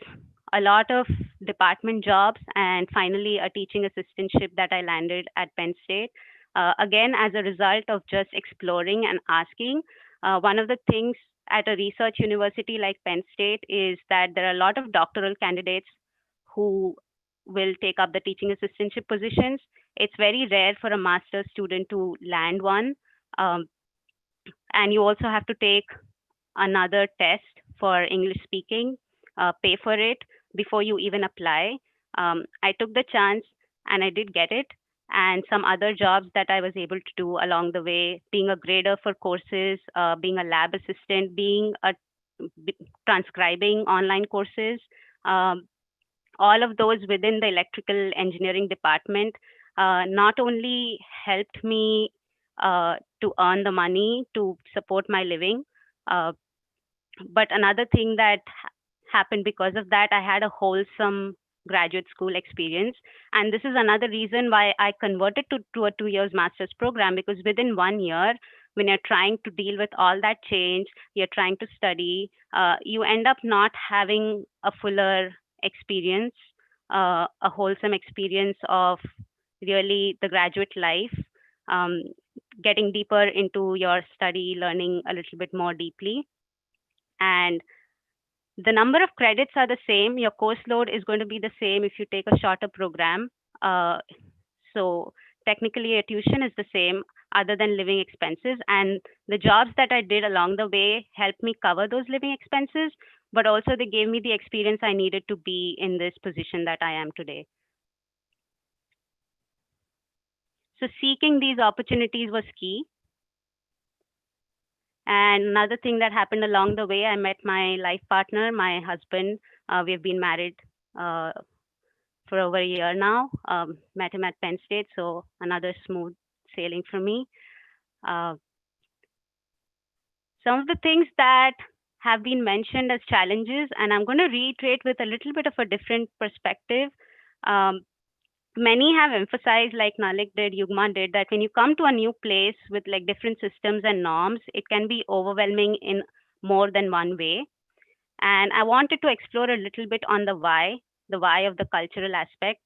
a lot of department jobs, and finally a teaching assistantship that I landed at Penn State. Again, as a result of just exploring and asking. One of the things at a research university like Penn State is that there are a lot of doctoral candidates who will take up the teaching assistantship positions. It's very rare for a master's student to land one. Um, and you also have to take another test for English speaking, pay for it before you even apply. I took the chance and I did get it. And some other jobs that I was able to do along the way, being a grader for courses, being a lab assistant, transcribing online courses, um, all of those within the electrical engineering department, not only helped me to earn the money to support my living, uh, but another thing that happened because of that, I had a wholesome graduate school experience. And this is another reason why I converted to a 2 years master's program, because within 1 year, when you're trying to deal with all that change, you're trying to study, you end up not having a fuller experience, a wholesome experience of really the graduate life, um, getting deeper into your study, learning a little bit more deeply. And the number of credits are the same. Your course load is going to be the same if you take a shorter program. So technically, your tuition is the same, other than living expenses. And the jobs that I did along the way helped me cover those living expenses, but also they gave me the experience I needed to be in this position that I am today. So seeking these opportunities was key. And another thing that happened along the way, I met my life partner, my husband. We've been married for over a year now. Met him at Penn State, so another smooth sailing for me. Uh, some of the things that have been mentioned as challenges, and I'm going to reiterate with a little bit of a different perspective. Um, Many have emphasized, like Nalik did, Yugma did, that when you come to a new place with like different systems and norms, it can be overwhelming in more than one way. And I wanted to explore a little bit on the why of the cultural aspect.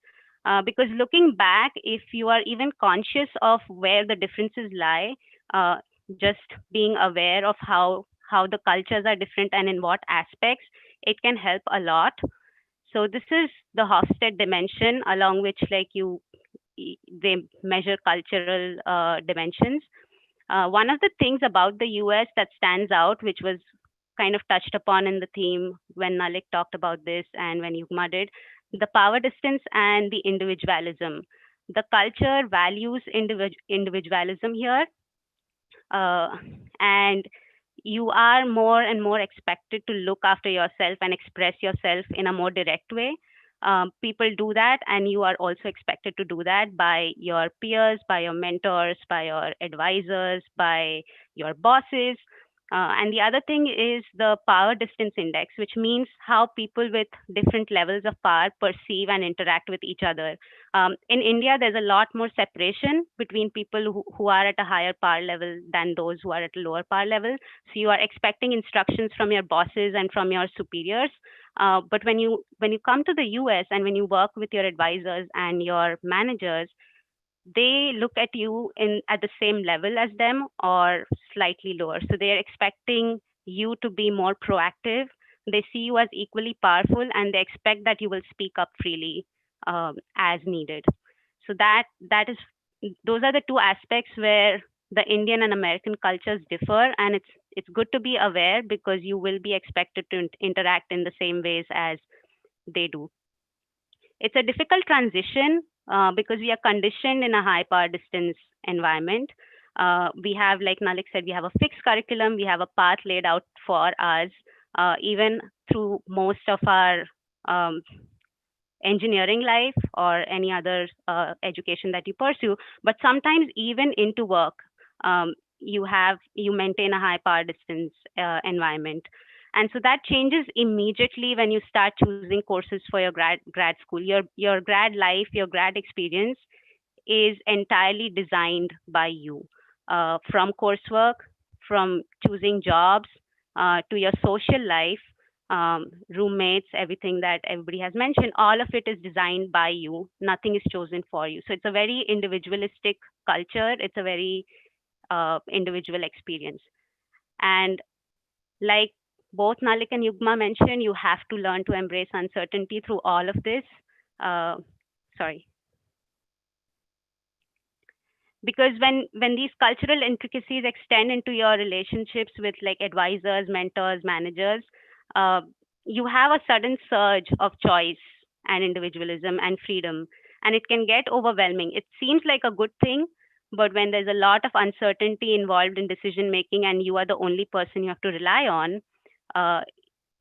Because looking back, if you are even conscious of where the differences lie, uh, just being aware of how the cultures are different and in what aspects, it can help a lot. So this is the Hofstede dimension, along which like they measure cultural dimensions. One of the things about the US that stands out, which was kind of touched upon in the theme when Nalik talked about this and when Yugma did, the power distance and the individualism. The culture values individualism here, uh, and you are more and more expected to look after yourself and express yourself in a more direct way. People do that, and you are also expected to do that by your peers, by your mentors, by your advisors, by your bosses. And the other thing is the power distance index, which means how people with different levels of power perceive and interact with each other. In India, there's a lot more separation between people who are at a higher power level than those who are at a lower power level. So you are expecting instructions from your bosses and from your superiors. But when you come to the US and when you work with your advisors and your managers, they look at you in at the same level as them or slightly lower. So they're expecting you to be more proactive. They see you as equally powerful, and they expect that you will speak up freely as needed. So that is those are the two aspects where the Indian and American cultures differ, and it's good to be aware because you will be expected to interact in the same ways as they do. It's a difficult transition because we are conditioned in a high power distance environment. We have, like Nalik said, we have a fixed curriculum, we have a path laid out for us, even through most of our um, engineering life or any other education that you pursue. But sometimes even into work, you maintain a high power distance environment. And so that changes immediately when you start choosing courses for your grad school. Your grad life, your grad experience is entirely designed by you, from coursework, from choosing jobs, to your social life, roommates, everything that everybody has mentioned. All of it is designed by you. Nothing is chosen for you. So it's a very individualistic culture. It's a very individual experience. And like both Nalik and Yugma mentioned, you have to learn to embrace uncertainty through all of this. Sorry. Because when these cultural intricacies extend into your relationships with like advisors, mentors, managers, uh, you have a sudden surge of choice and individualism and freedom, and it can get overwhelming. It seems like a good thing, but when there's a lot of uncertainty involved in decision making and you are the only person you have to rely on, uh,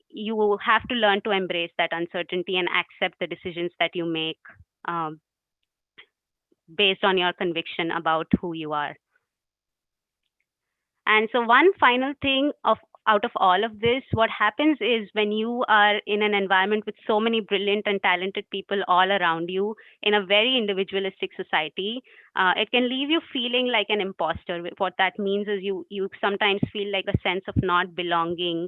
you have to learn to embrace that uncertainty and accept the decisions that you make um, based on your conviction about who you are. And so one final thing out of all of this, what happens is when you are in an environment with so many brilliant and talented people all around you in a very individualistic society, it can leave you feeling like an imposter. What that means is you sometimes feel like a sense of not belonging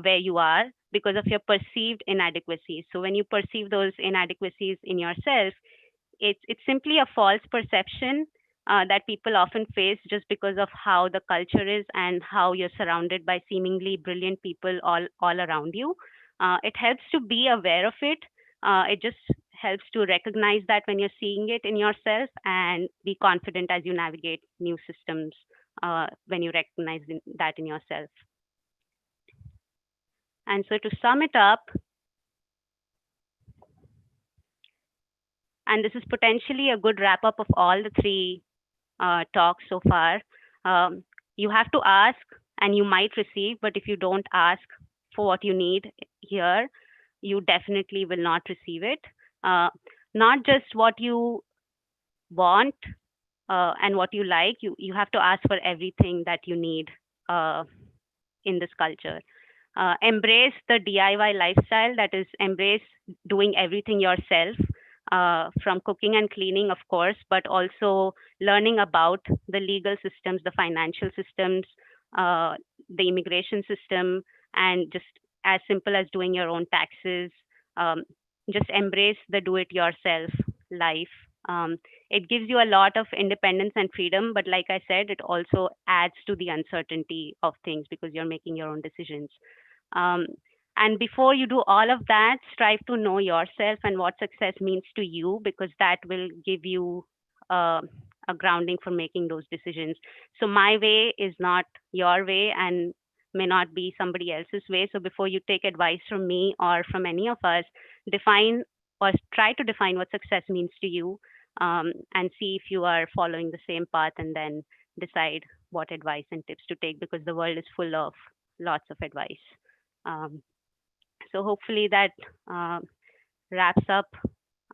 where you are because of your perceived inadequacies. So when you perceive those inadequacies in yourself, it's simply a false perception that people often face just because of how the culture is and how you're surrounded by seemingly brilliant people all around you. It helps to be aware of it. It just helps to recognize that when you're seeing it in yourself and be confident as you navigate new systems when you recognize that in yourself. And so to sum it up, and this is potentially a good wrap up of all the three talks so far, you have to ask and you might receive, but if you don't ask for what you need here, you definitely will not receive it. Not just what you want and what you like, you have to ask for everything that you need uh, in this culture. Embrace the DIY lifestyle, that is, embrace doing everything yourself, from cooking and cleaning, of course, but also learning about the legal systems, the financial systems, uh, the immigration system, and just as simple as doing your own taxes. Um, just embrace the do it yourself life. It gives you a lot of independence and freedom, but like I said, it also adds to the uncertainty of things because you're making your own decisions. um, and before you do all of that, strive to know yourself and what success means to you, because that will give you uh, a grounding for making those decisions. So my way is not your way and may not be somebody else's way. So before you take advice from me or from any of us, define or try to define what success means to you, and see if you are following the same path, and then decide what advice and tips to take, because the world is full of lots of advice. Um, so hopefully that uh, wraps up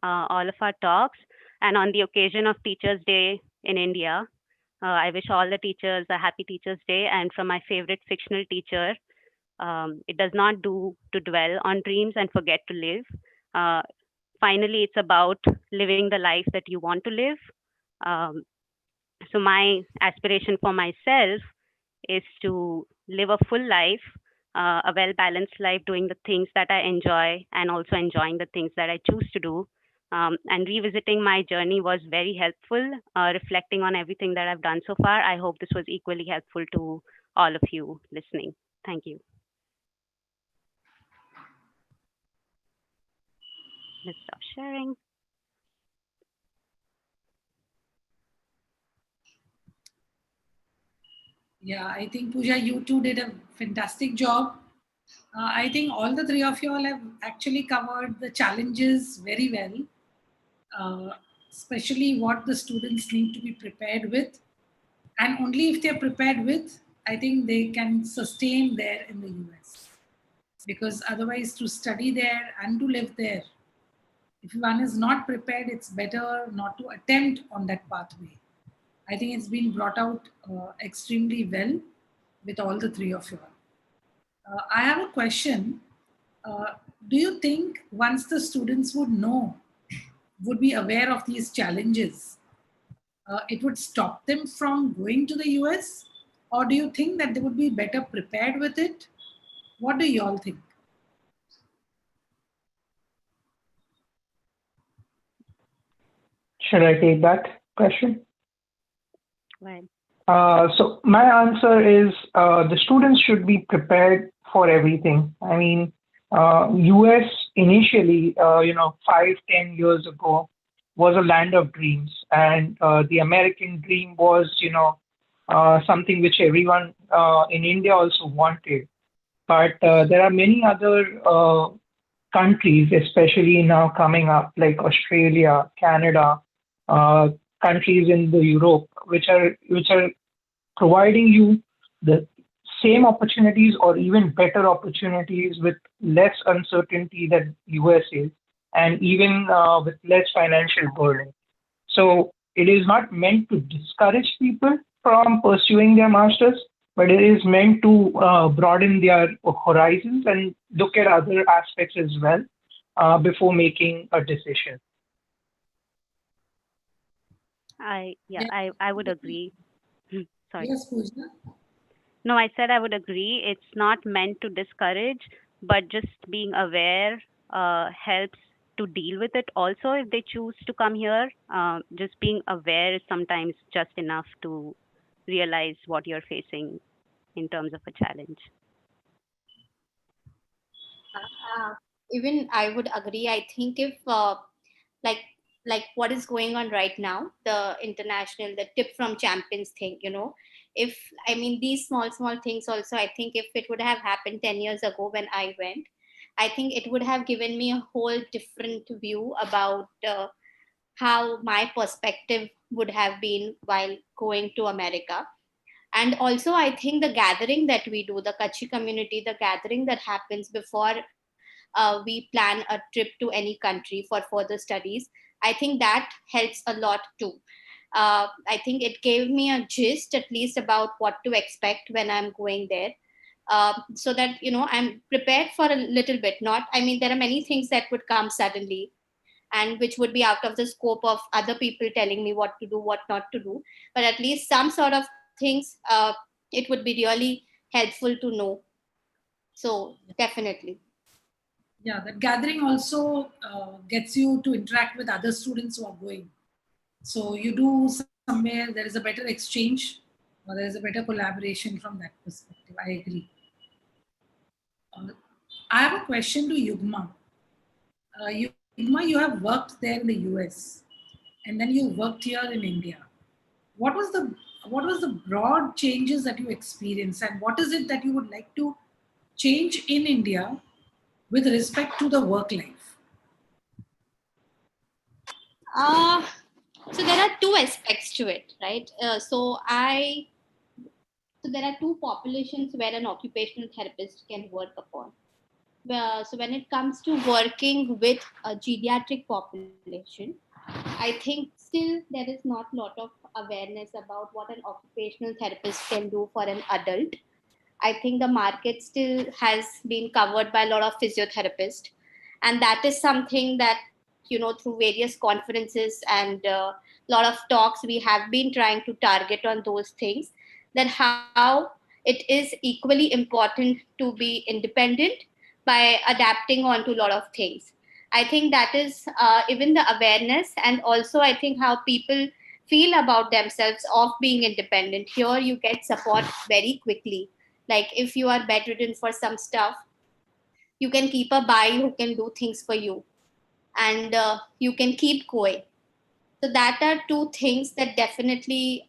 all of our talks. And on the occasion of Teachers' Day in India, I wish all the teachers a happy Teachers' Day. And from my favorite fictional teacher, it does not do to dwell on dreams and forget to live. Uh, Finally, it's about living the life that you want to live. Um, so my aspiration for myself is to live a full life, a well balanced life, doing the things that I enjoy and also enjoying the things that I choose to do. And revisiting my journey was very helpful, reflecting on everything that I've done so far. I hope this was equally helpful to all of you listening. Thank you. Let's stop sharing.
Yeah, I think Pooja, you two did a fantastic job. I think all the three of you all have actually covered the challenges very well, especially what the students need to be prepared with. And only if they're prepared with, I think they can sustain there in the US. Because otherwise, to study there and to live there, if one is not prepared, it's better not to attempt on that pathway. I think it's been brought out extremely well with all the three of you. I have a question. Do you think once the students would know, would be aware of these challenges, it would stop them from going to the US? Or do you think that they would be better prepared with it? What do you all think?
Should I take that question?
Well,
So my answer is the students should be prepared for everything. I mean, US initially, 5, 10 years ago was a land of dreams, and the American dream was, something which everyone in India also wanted. But there are many other countries, especially now coming up, like Australia, Canada, uh, countries in the Europe, which are providing you the same opportunities or even better opportunities with less uncertainty than US is, and even with less financial burden. So it is not meant to discourage people from pursuing their masters, but it is meant to broaden their horizons and look at other aspects as well before making a decision.
yeah,
Yeah.
I would agree. Sorry.
Yes, Pooja.
No, I said I would agree. It's not meant to discourage, but just being aware helps to deal with it. Also, if they choose to come here, just being aware is sometimes just enough to realize what you're facing in terms of a challenge.
Even I would agree. I think if like like what is going on right now, the international, the tip from champions thing, if I mean these small things also, I think if it would have happened 10 years ago when I went, I think it would have given me a whole different view about how my perspective would have been while going to America. And also, I think the gathering that we do, the Kutchi community, the gathering that happens before we plan a trip to any country for further studies, I think that helps a lot too. I think it gave me a gist, at least, about what to expect when I'm going there. So that, I'm prepared for a little bit. Not, I mean, there are many things that would come suddenly and which would be out of the scope of other people telling me what to do, what not to do. But at least some sort of things, it would be really helpful to know. So definitely.
Yeah, that gathering also gets you to interact with other students who are going. So you do somewhere, there is a better exchange or there is a better collaboration from that perspective. I agree. Uh, I have a question to Yugma. Yugma, you have worked there in the US and then you worked here in India. What was the what was the broad changes that you experienced, and what is it that you would like to change in India with respect to the work life?
Uh, so there are two aspects to it, right? So there are two populations where an occupational therapist can work upon. So when it comes to working with a geriatric population, I think still there is not a lot of awareness about what an occupational therapist can do for an adult. I think the market still has been covered by a lot of physiotherapists, and that is something that, through various conferences and a lot of talks, we have been trying to target on those things. That how it is equally important to be independent by adapting onto a lot of things. I think that is even the awareness, and also I think how people feel about themselves of being independent. Here you get support very quickly. Like if you are bedridden for some stuff, you can keep a guy who can do things for you, and you can keep going. So that are two things that definitely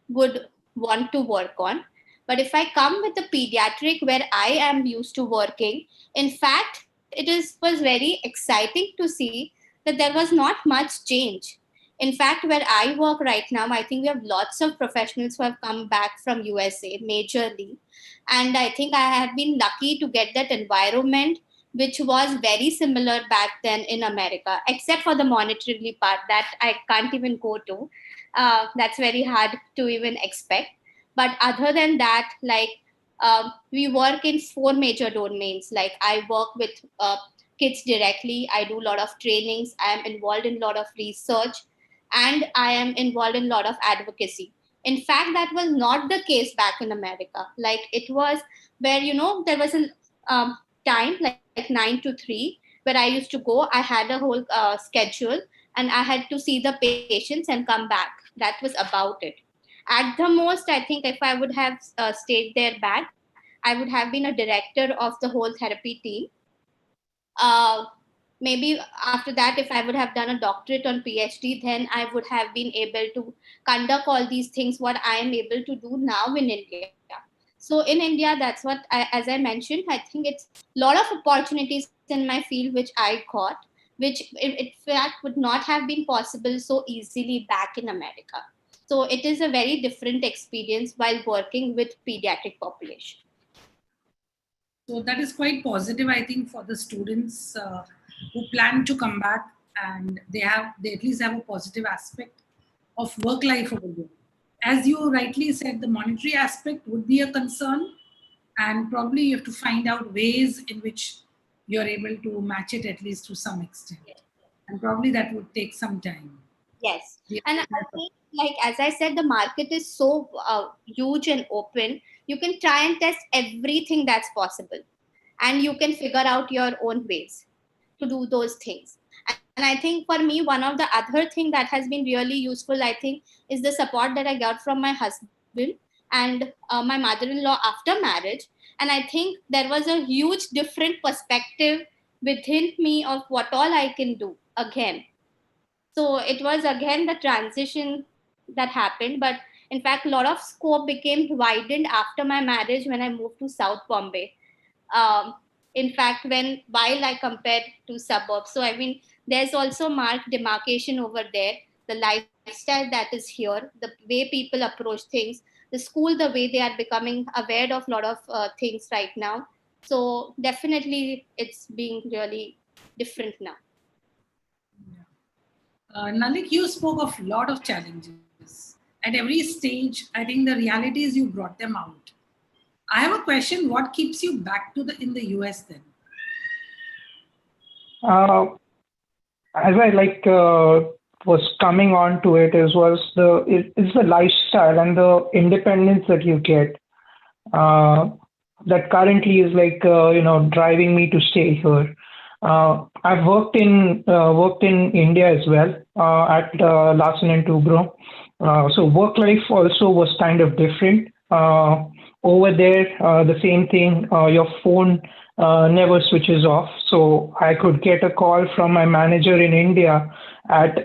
would want to work on. But if I come with the pediatric where I am used to working, in fact, was very exciting to see that there was not much change. In fact, where I work right now, I think we have lots of professionals who have come back from USA majorly. And I think I have been lucky to get that environment which was very similar back then in America, except for the monetarily part that I can't even go to. That's very hard to even expect. But other than that, like we work in four major domains. Like I work with kids directly. I do a lot of trainings. I am involved in a lot of research, and I am involved in a lot of advocacy. In fact, that was not the case back in America. Like it was where, there was a time like 9 to 3 where I used to go. I had a whole schedule, and I had to see the patients and come back. That was about it. At the most, I think if I would have stayed there back, I would have been a director of the whole therapy team. Uh, Maybe after that, if I would have done a doctorate on PhD, then I would have been able to conduct all these things, what I am able to do now in India. So in India, that's what, as I mentioned, I think it's a lot of opportunities in my field which I got, which in fact would not have been possible so easily back in America. So it is a very different experience while working with pediatric population.
So that is quite positive, I think, for the students who plan to come back, and they at least have a positive aspect of work life over there. As you rightly said, the monetary aspect would be a concern, and probably you have to find out ways in which you're able to match it at least to some extent. And probably that would take some time.
Yes. And I think, like, as I said, the market is so huge and open. You can try and test everything that's possible. And you can figure out your own ways to do those things. And I think for me, one of the other thing that has been really useful, I think, is the support that I got from my husband and my mother-in-law after marriage. And I think there was a huge different perspective within me of what all I can do again. So it was again the transition that happened. But in fact, a lot of scope became widened after my marriage when I moved to South Bombay. Um, in fact, while I compared to suburbs, so I mean, there's also marked demarcation over there. The lifestyle that is here, the way people approach things, the school, the way they are becoming aware of a lot of things right now. So definitely it's being really different now.
Nalik, you spoke of a lot of challenges. At every stage, I think the reality is you brought them out. I have a question. What keeps you back in the US then?
As I was coming on to it, it's the lifestyle and the independence that you get that currently is driving me to stay here. I've worked in India as well at Larsen and Toubro. So work life also was kind of different. Over there, the same thing. Your phone never switches off. So I could get a call from my manager in India at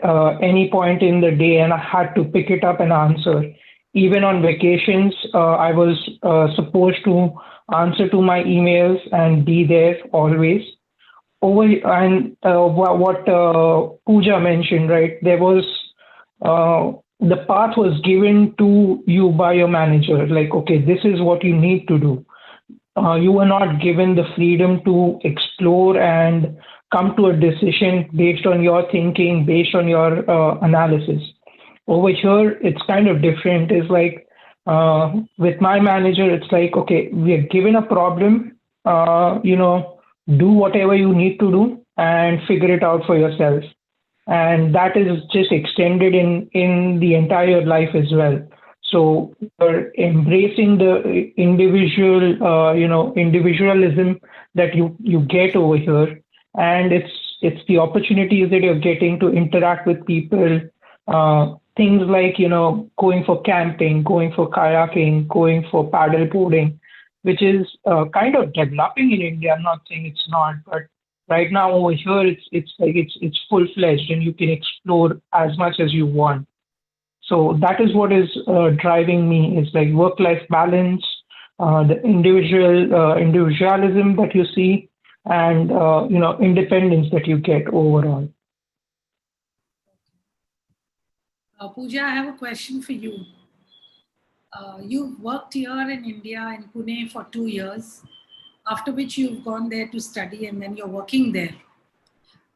any point in the day, and I had to pick it up and answer. Even on vacations, I was supposed to answer to my emails and be there always. What Pooja mentioned, right? There was the path was given to you by your manager. Like, okay, this is what you need to do. You were not given the freedom to explore and come to a decision based on your thinking, based on your analysis. Over here, it's kind of different. It's like with my manager, it's like, okay, we are given a problem, do whatever you need to do and figure it out for yourself. And that is just extended in the entire life as well. So you're embracing the individualism that you get over here, and it's the opportunities that you're getting to interact with people. Things like going for camping, going for kayaking, going for paddle boarding, which is kind of developing in India. I'm not saying it's not, but right now over here it's full fledged, and you can explore as much as you want. So that is what is driving me. Is like work-life balance, the individualism that you see, and independence that you get overall.
Pooja, I have a question for you. You've worked here in India, in Pune, for 2 years, after which you've gone there to study and then you're working there.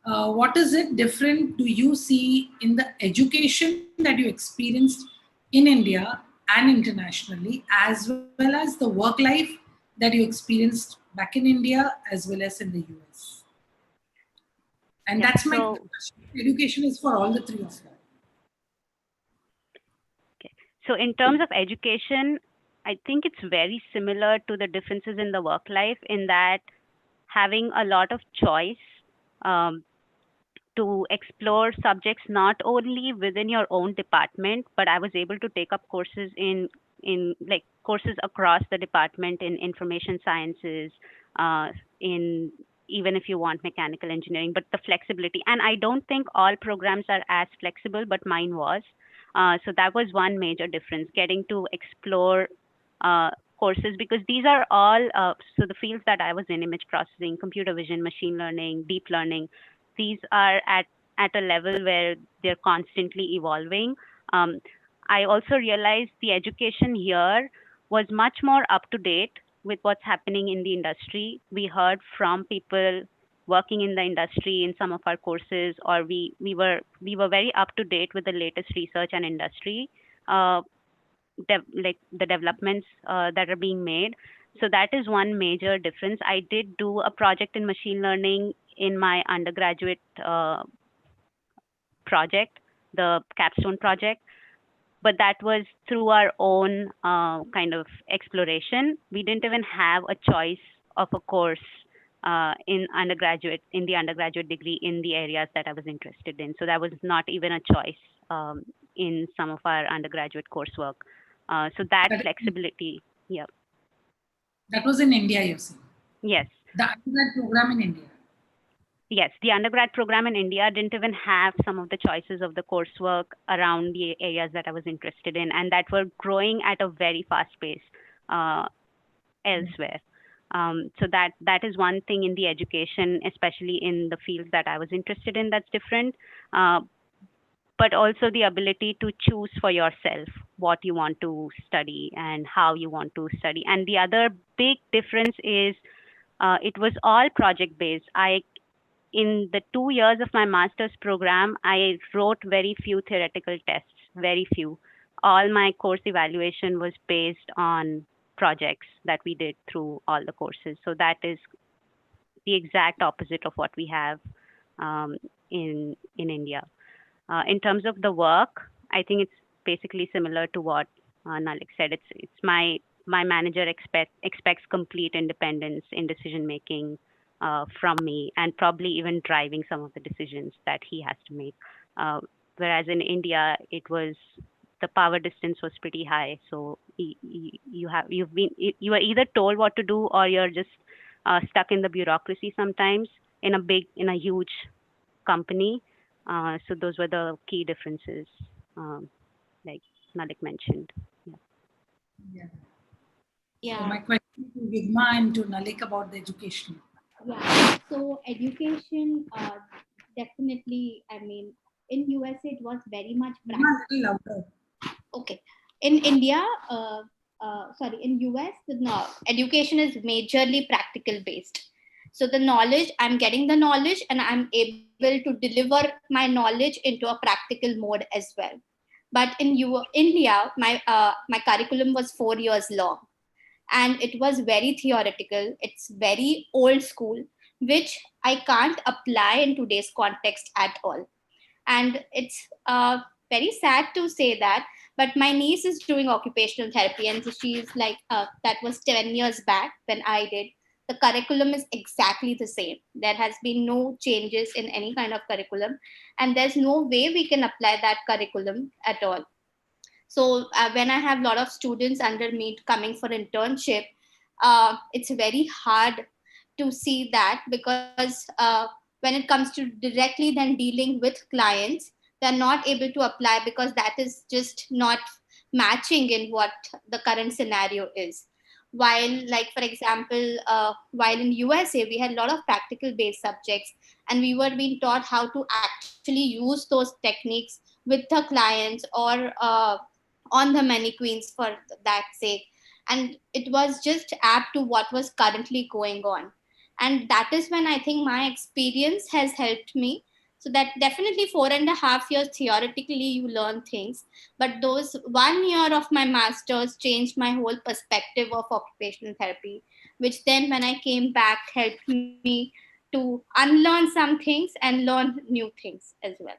What is it different do you see in the education that you experienced in India and internationally, as well as the work life that you experienced back in India as well as in the US? And
Yeah,
that's my question. Education is for all the three of you.
So in terms of education, I think it's very similar to the differences in the work life, in that having a lot of choice to explore subjects not only within your own department, but I was able to take up courses in courses across the department in information sciences, in even if you want mechanical engineering, but the flexibility. And I don't think all programs are as flexible, but mine was. So that was one major difference, getting to explore courses, because these are all, so the fields that I was in, image processing, computer vision, machine learning, deep learning, these are at a level where they're constantly evolving. I also realized the education here was much more up to date with what's happening in the industry. We heard from people working in the industry in some of our courses, or we were very up to date with the latest research and industry, like the developments that are being made. So that is one major difference. I did do a project in machine learning in my undergraduate project, the capstone project, but that was through our own kind of exploration. We didn't even have a choice of a course in the undergraduate degree in the areas that I was interested in. So that was not even a choice in some of our undergraduate coursework. So that flexibility, yeah.
That was in India, you're saying?
Yes.
The undergrad program in India?
Yes, the undergrad program in India didn't even have some of the choices of the coursework around the areas that I was interested in, and that were growing at a very fast pace elsewhere. So that is one thing in the education, especially in the fields that I was interested in, that's different. But also the ability to choose for yourself what you want to study and how you want to study. And the other big difference is it was all project based. In the 2 years of my master's program, I wrote very few theoretical tests, very few. All my course evaluation was based on projects that we did through all the courses. So that is the exact opposite of what we have in India. In terms of the work, I think it's basically similar to what Nalik said. It's my manager expects complete independence in decision making from me, and probably even driving some of the decisions that he has to make. Whereas in India, the power distance was pretty high. So you are either told what to do, or you're just stuck in the bureaucracy sometimes in a huge company. So those were the key differences, like Nalik mentioned.
Yeah.
Yeah.
So my question to Yugma and to Nalik about the education.
Yeah. So education, definitely. I mean, in USA it was very much practical.
A little louder.
Okay. In India, in US, education is majorly practical based. So the knowledge, I'm getting the knowledge and I'm able to deliver my knowledge into a practical mode as well. But in India, my curriculum was 4 years long, and it was very theoretical. It's very old school, which I can't apply in today's context at all. And it's very sad to say that, but my niece is doing occupational therapy, and she's like, that was 10 years back when I did. The curriculum is exactly the same. There has been no changes in any kind of curriculum, and there's no way we can apply that curriculum at all. So when I have a lot of students under me coming for internship, it's very hard to see that, because when it comes to directly then dealing with clients, they're not able to apply because that is just not matching in what the current scenario is. While, like, for example, while in USA, we had a lot of practical based subjects, and we were being taught how to actually use those techniques with the clients, or on the mannequins for that sake. And it was just apt to what was currently going on. And that is when I think my experience has helped me. So that definitely 4.5 years theoretically you learn things, but those 1 year of my master's changed my whole perspective of occupational therapy, which then when I came back helped me to unlearn some things and learn new things as well.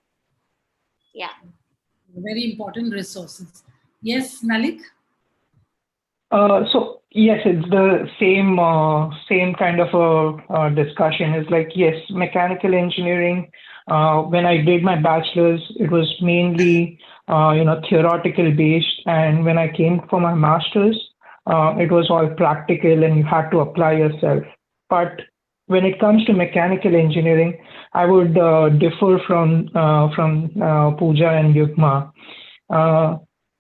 Yeah.
Very important resources. Yes, Nalik?
So yes, it's the same kind of a discussion. It's like, yes, mechanical engineering. When I did my bachelor's, it was mainly theoretical based, and when I came for my master's, it was all practical, and you had to apply yourself. But when it comes to mechanical engineering, I would differ from Pooja and Yugma.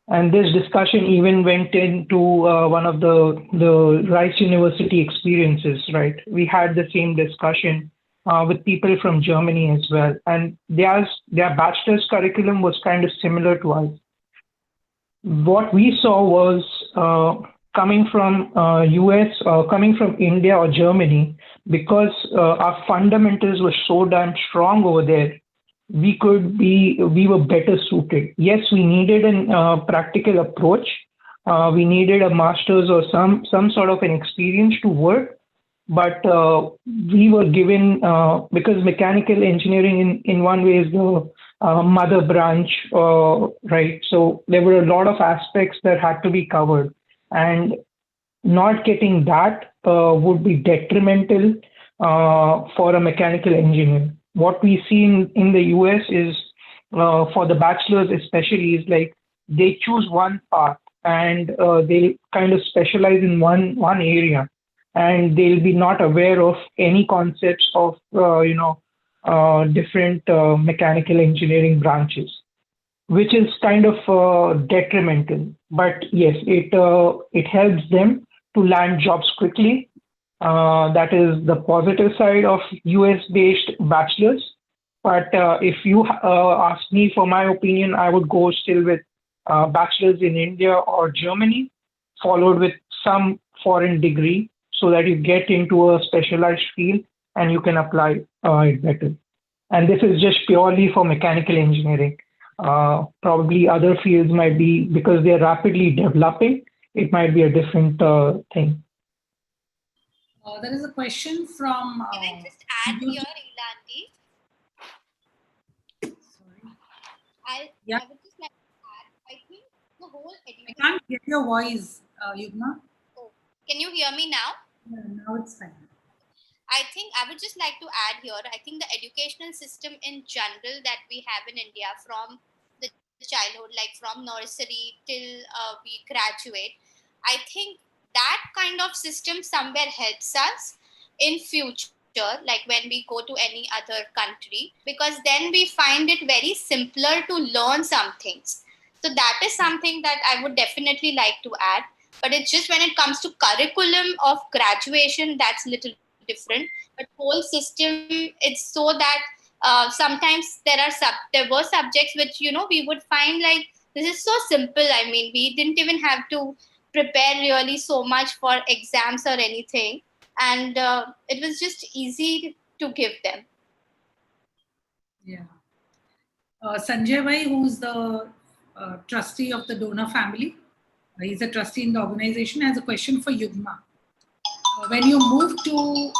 And this discussion even went into one of the Rice University experiences, right? We had the same discussion with people from Germany as well. And their bachelor's curriculum was kind of similar to us. What we saw was coming from US, coming from India or Germany, because our fundamentals were so damn strong over there, we were better suited. Yes, we needed a practical approach. We needed a master's or some sort of an experience to work, but we were given, because mechanical engineering in one way is the mother branch, right? So there were a lot of aspects that had to be covered, and not getting that would be detrimental for a mechanical engineer. What we see in the US is, for the bachelor's especially, is like they choose one path, and they kind of specialize in one area, and they'll be not aware of any concepts of different mechanical engineering branches, which is kind of detrimental. But yes, it helps them to land jobs quickly. That is the positive side of US-based bachelors. But if you ask me for my opinion, I would go still with bachelor's in India or Germany, followed with some foreign degree, so that you get into a specialized field and you can apply it better. And this is just purely for mechanical engineering. Probably other fields might be, because they're rapidly developing, it might be a different thing.
There is a question from.
Can I just add here, Ilanti?
Sorry.
I would just like to add, I think the whole education.
I can't get your voice, Yugma.
Oh, can you hear me now?
Yeah, now it's fine.
I think I would just like to add here, I think the educational system in general that we have in India from the childhood, like from nursery till we graduate, I think that kind of system somewhere helps us in future, like when we go to any other country, because then we find it very simpler to learn some things. So that is something that I would definitely like to add. But it's just when it comes to curriculum of graduation, that's little different. But whole system, it's so that sometimes there were subjects which, we would find like, this is so simple. I mean, we didn't even have to prepare really so much for exams or anything. And it was just easy to give them.
Yeah. Sanjay Bhai, who's the trustee of the donor family, he's a trustee in the organization, has a question for Yugma. When you moved to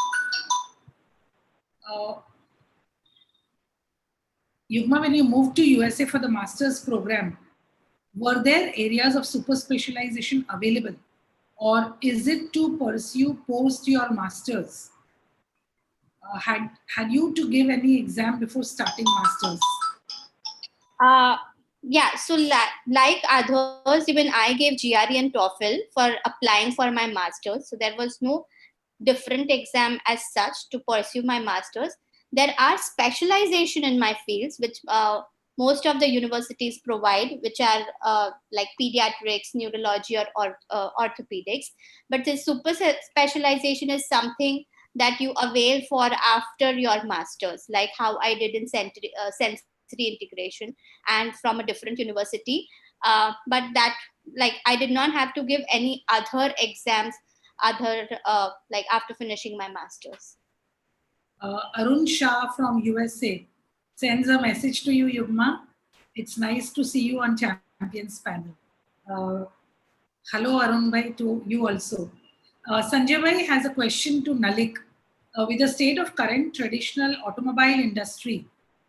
Yugma, when you moved to USA for the master's program, were there areas of super specialization available, or is it to pursue post your master's? Had you to give any exam before starting master's?
Yeah, so like others, even I gave GRE and TOEFL for applying for my master's. So there was no different exam as such to pursue my master's. There are specialization in my fields, which most of the universities provide, which are like pediatrics, neurology, or orthopedics. But the super specialization is something that you avail for after your master's, like how I did in sensory integration and from a different university. But that, like, I did not have to give any other exams like after finishing my master's.
Arun Shah from USA sends a message to you, Yugma. It's nice to see you on Champions panel. Hello, Arun Bhai, to you also. Sanjay Bhai has a question to Nalik. With the state of current traditional automobile industry,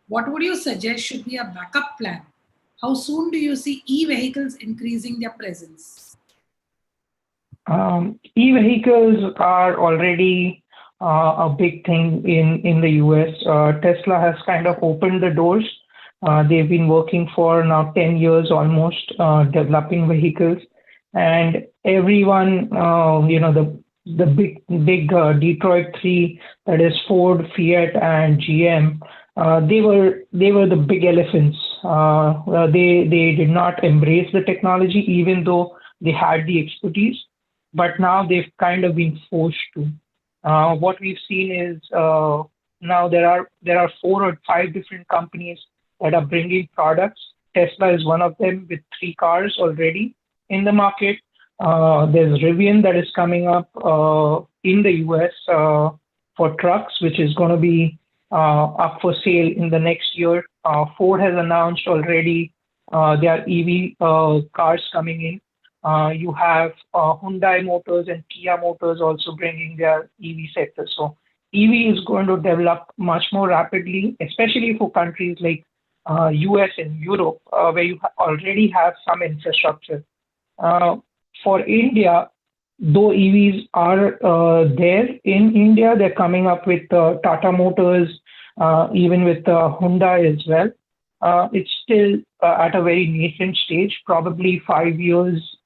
what would you suggest should be a backup plan? How soon do you see e-vehicles increasing their presence?
E-vehicles are already a big thing in the US. Tesla has kind of opened the doors. They've been working for now 10 years almost, developing vehicles. And everyone, the big Detroit three, that is Ford, Fiat, and GM, they were the big elephants. They did not embrace the technology, even though they had the expertise. But now they've kind of been forced to. What we've seen is now there are 4 or 5 different companies that are bringing products. Tesla is one of them with 3 cars already in the market. There's Rivian that is coming up in the US for trucks, which is going to be up for sale in the next year. Ford has announced already their EV cars coming in. You have Hyundai Motors and Kia Motors also bringing their EV sector. So EV is going to develop much more rapidly, especially for countries like US and Europe, where you already have some infrastructure. For India, though EVs are there in India, they're coming up with Tata Motors, even with Hyundai as well. It's still at a very nascent stage, probably 5 years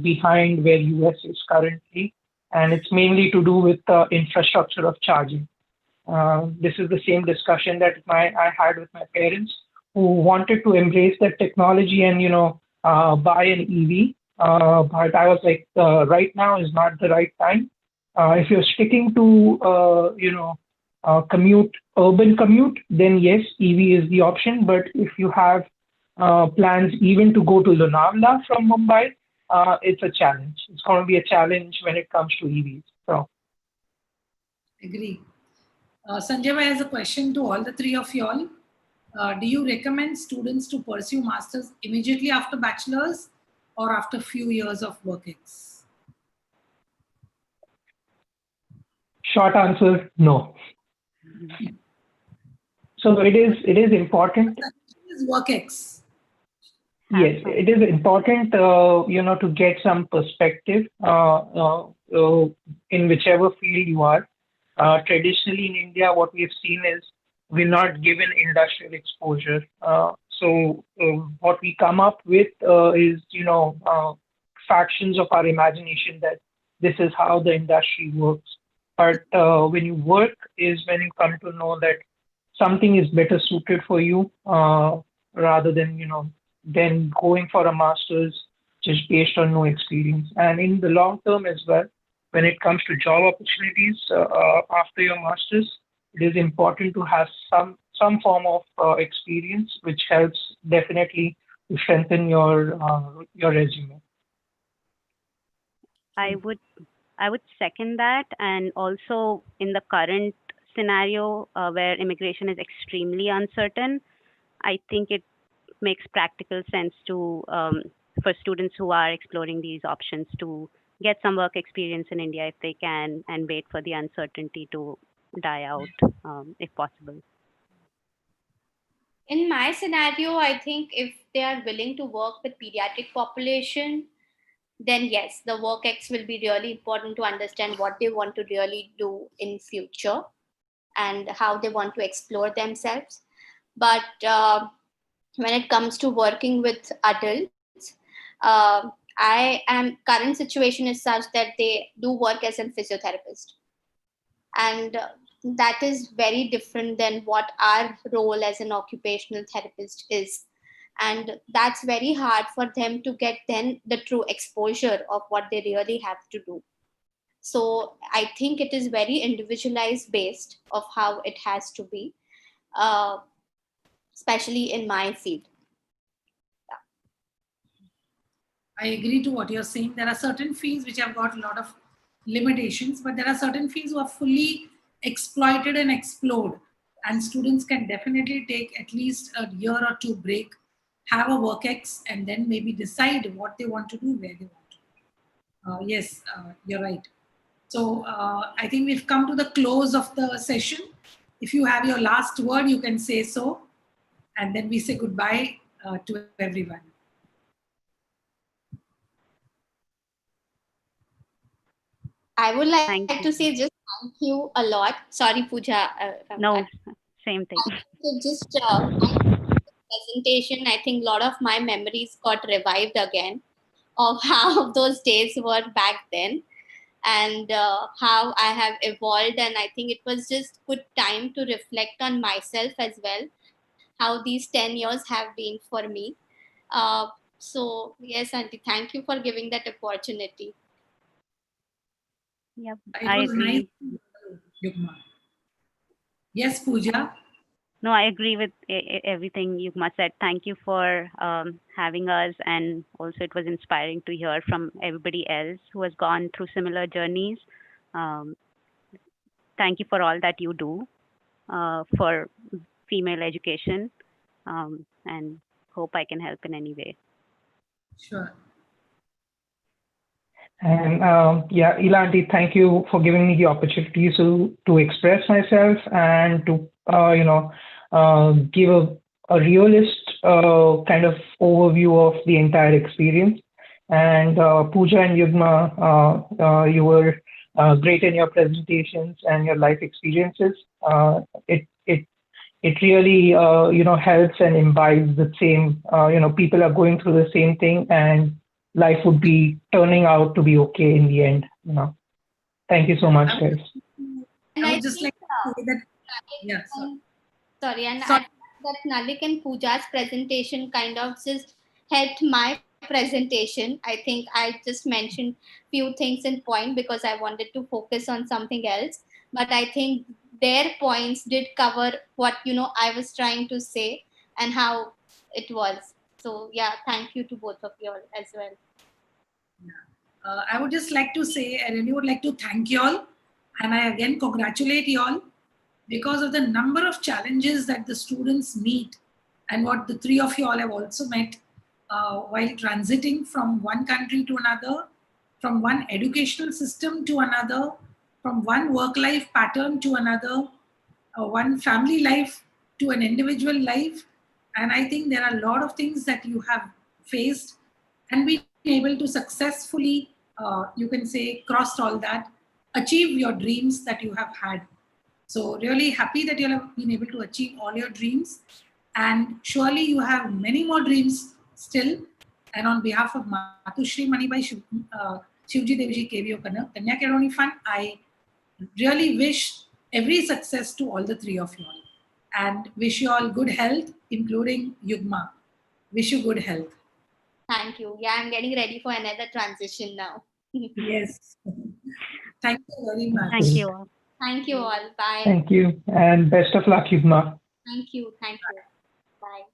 behind where US is currently, and it's mainly to do with the infrastructure of charging. This is the same discussion that I had with my parents, who wanted to embrace that technology and buy an EV, but I was like, right now is not the right time. If you're sticking to urban commute, then yes, EV is the option. But if you have plans even to go to Lonavala from Mumbai, it's a challenge. It's going to be a challenge when it comes to EVs. So,
Agree. Sanjay bhai has a question to all the three of y'all. Do you recommend students to pursue masters immediately after bachelor's or after few years of work-ex?
short answer, no. So it is important.
Is work-ex.
Yes, it is important, to get some perspective in whichever field you are. Traditionally in India, what we've seen is we're not given industrial exposure. So what we come up with is, factions of our imagination that this is how the industry works. But when you work is when you come to know that something is better suited for you rather than going for a master's just based on no experience. And in the long term as well, when it comes to job opportunities after your master's, it is important to have some form of experience, which helps definitely to strengthen your resume.
I would second that, and also in the current scenario where immigration is extremely uncertain, I think it makes practical sense to for students who are exploring these options to get some work experience in India if they can, and wait for the uncertainty to die out if possible.
In my scenario, I think if they are willing to work with pediatric population, then yes, the work-ex will be really important to understand what they want to really do in future and how they want to explore themselves. But when it comes to working with adults, current situation is such that they do work as a physiotherapist, and that is very different than what our role as an occupational therapist is, and that's very hard for them to get then the true exposure of what they really have to do. So I think it is very individualized based of how it has to be, especially in my field.
I agree to what you're saying. There are certain fields which have got a lot of limitations, but there are certain fields who are fully exploited and explored. And students can definitely take at least a year or two break, have a work-ex, and then maybe decide what they want to do, where they want to do. Yes, you're right. So I think we've come to the close of the session. If you have your last word, you can say so. And then we say goodbye to everyone.
I would like to say just thank you a lot. Sorry, Pooja.
No, same thing.
Just presentation, I think a lot of my memories got revived again of how those days were back then, and how I have evolved. And I think it was just good time to reflect on myself as well, how these 10 years have been for me. So yes, Auntie, thank you for giving that opportunity.
Yep,
I agree. Nice, Yugma. Yes, Pooja.
No, I agree with everything Yugma said. Thank you for having us, and also it was inspiring to hear from everybody else who has gone through similar journeys. Thank you for all that you do for female education, and hope I can help in any way.
Sure.
And Ilanti, thank you for giving me the opportunity to express myself and to give a realist kind of overview of the entire experience. And Pooja and Yugma, you were great in your presentations and your life experiences. It really helps and imbibes the same. People are going through the same thing, and life would be turning out to be okay in the end. Thank you so much, guys.
I would just like to say that. Yeah.
Sorry, and I think that Nalik and Pooja's presentation kind of just helped my presentation. I think I just mentioned few things in point because I wanted to focus on something else. But I think their points did cover what I was trying to say and how it was. So yeah, thank you to both of you all as well.
I would just like to say, I really would like to thank you all. And I again congratulate you all because of the number of challenges that the students meet and what the three of you all have also met while transiting from one country to another, from one educational system to another, from one work-life pattern to another, one family life to an individual life. And I think there are a lot of things that you have faced and been able to successfully, you can say, crossed all that, achieve your dreams that you have had. So really happy that you have been able to achieve all your dreams. And surely you have many more dreams still. And on behalf of Matushri Manibai Shivji Devji KVO Kanya Keroni Fund, I really wish every success to all the three of you all. And wish you all good health, including Yugma. Wish you good health.
Thank you. Yeah, I'm getting ready for another transition now.
Yes. Thank you very much.
Thank you all.
Thank you all. Bye.
Thank you. And best of luck, Yugma.
Thank you. Thank you. Bye.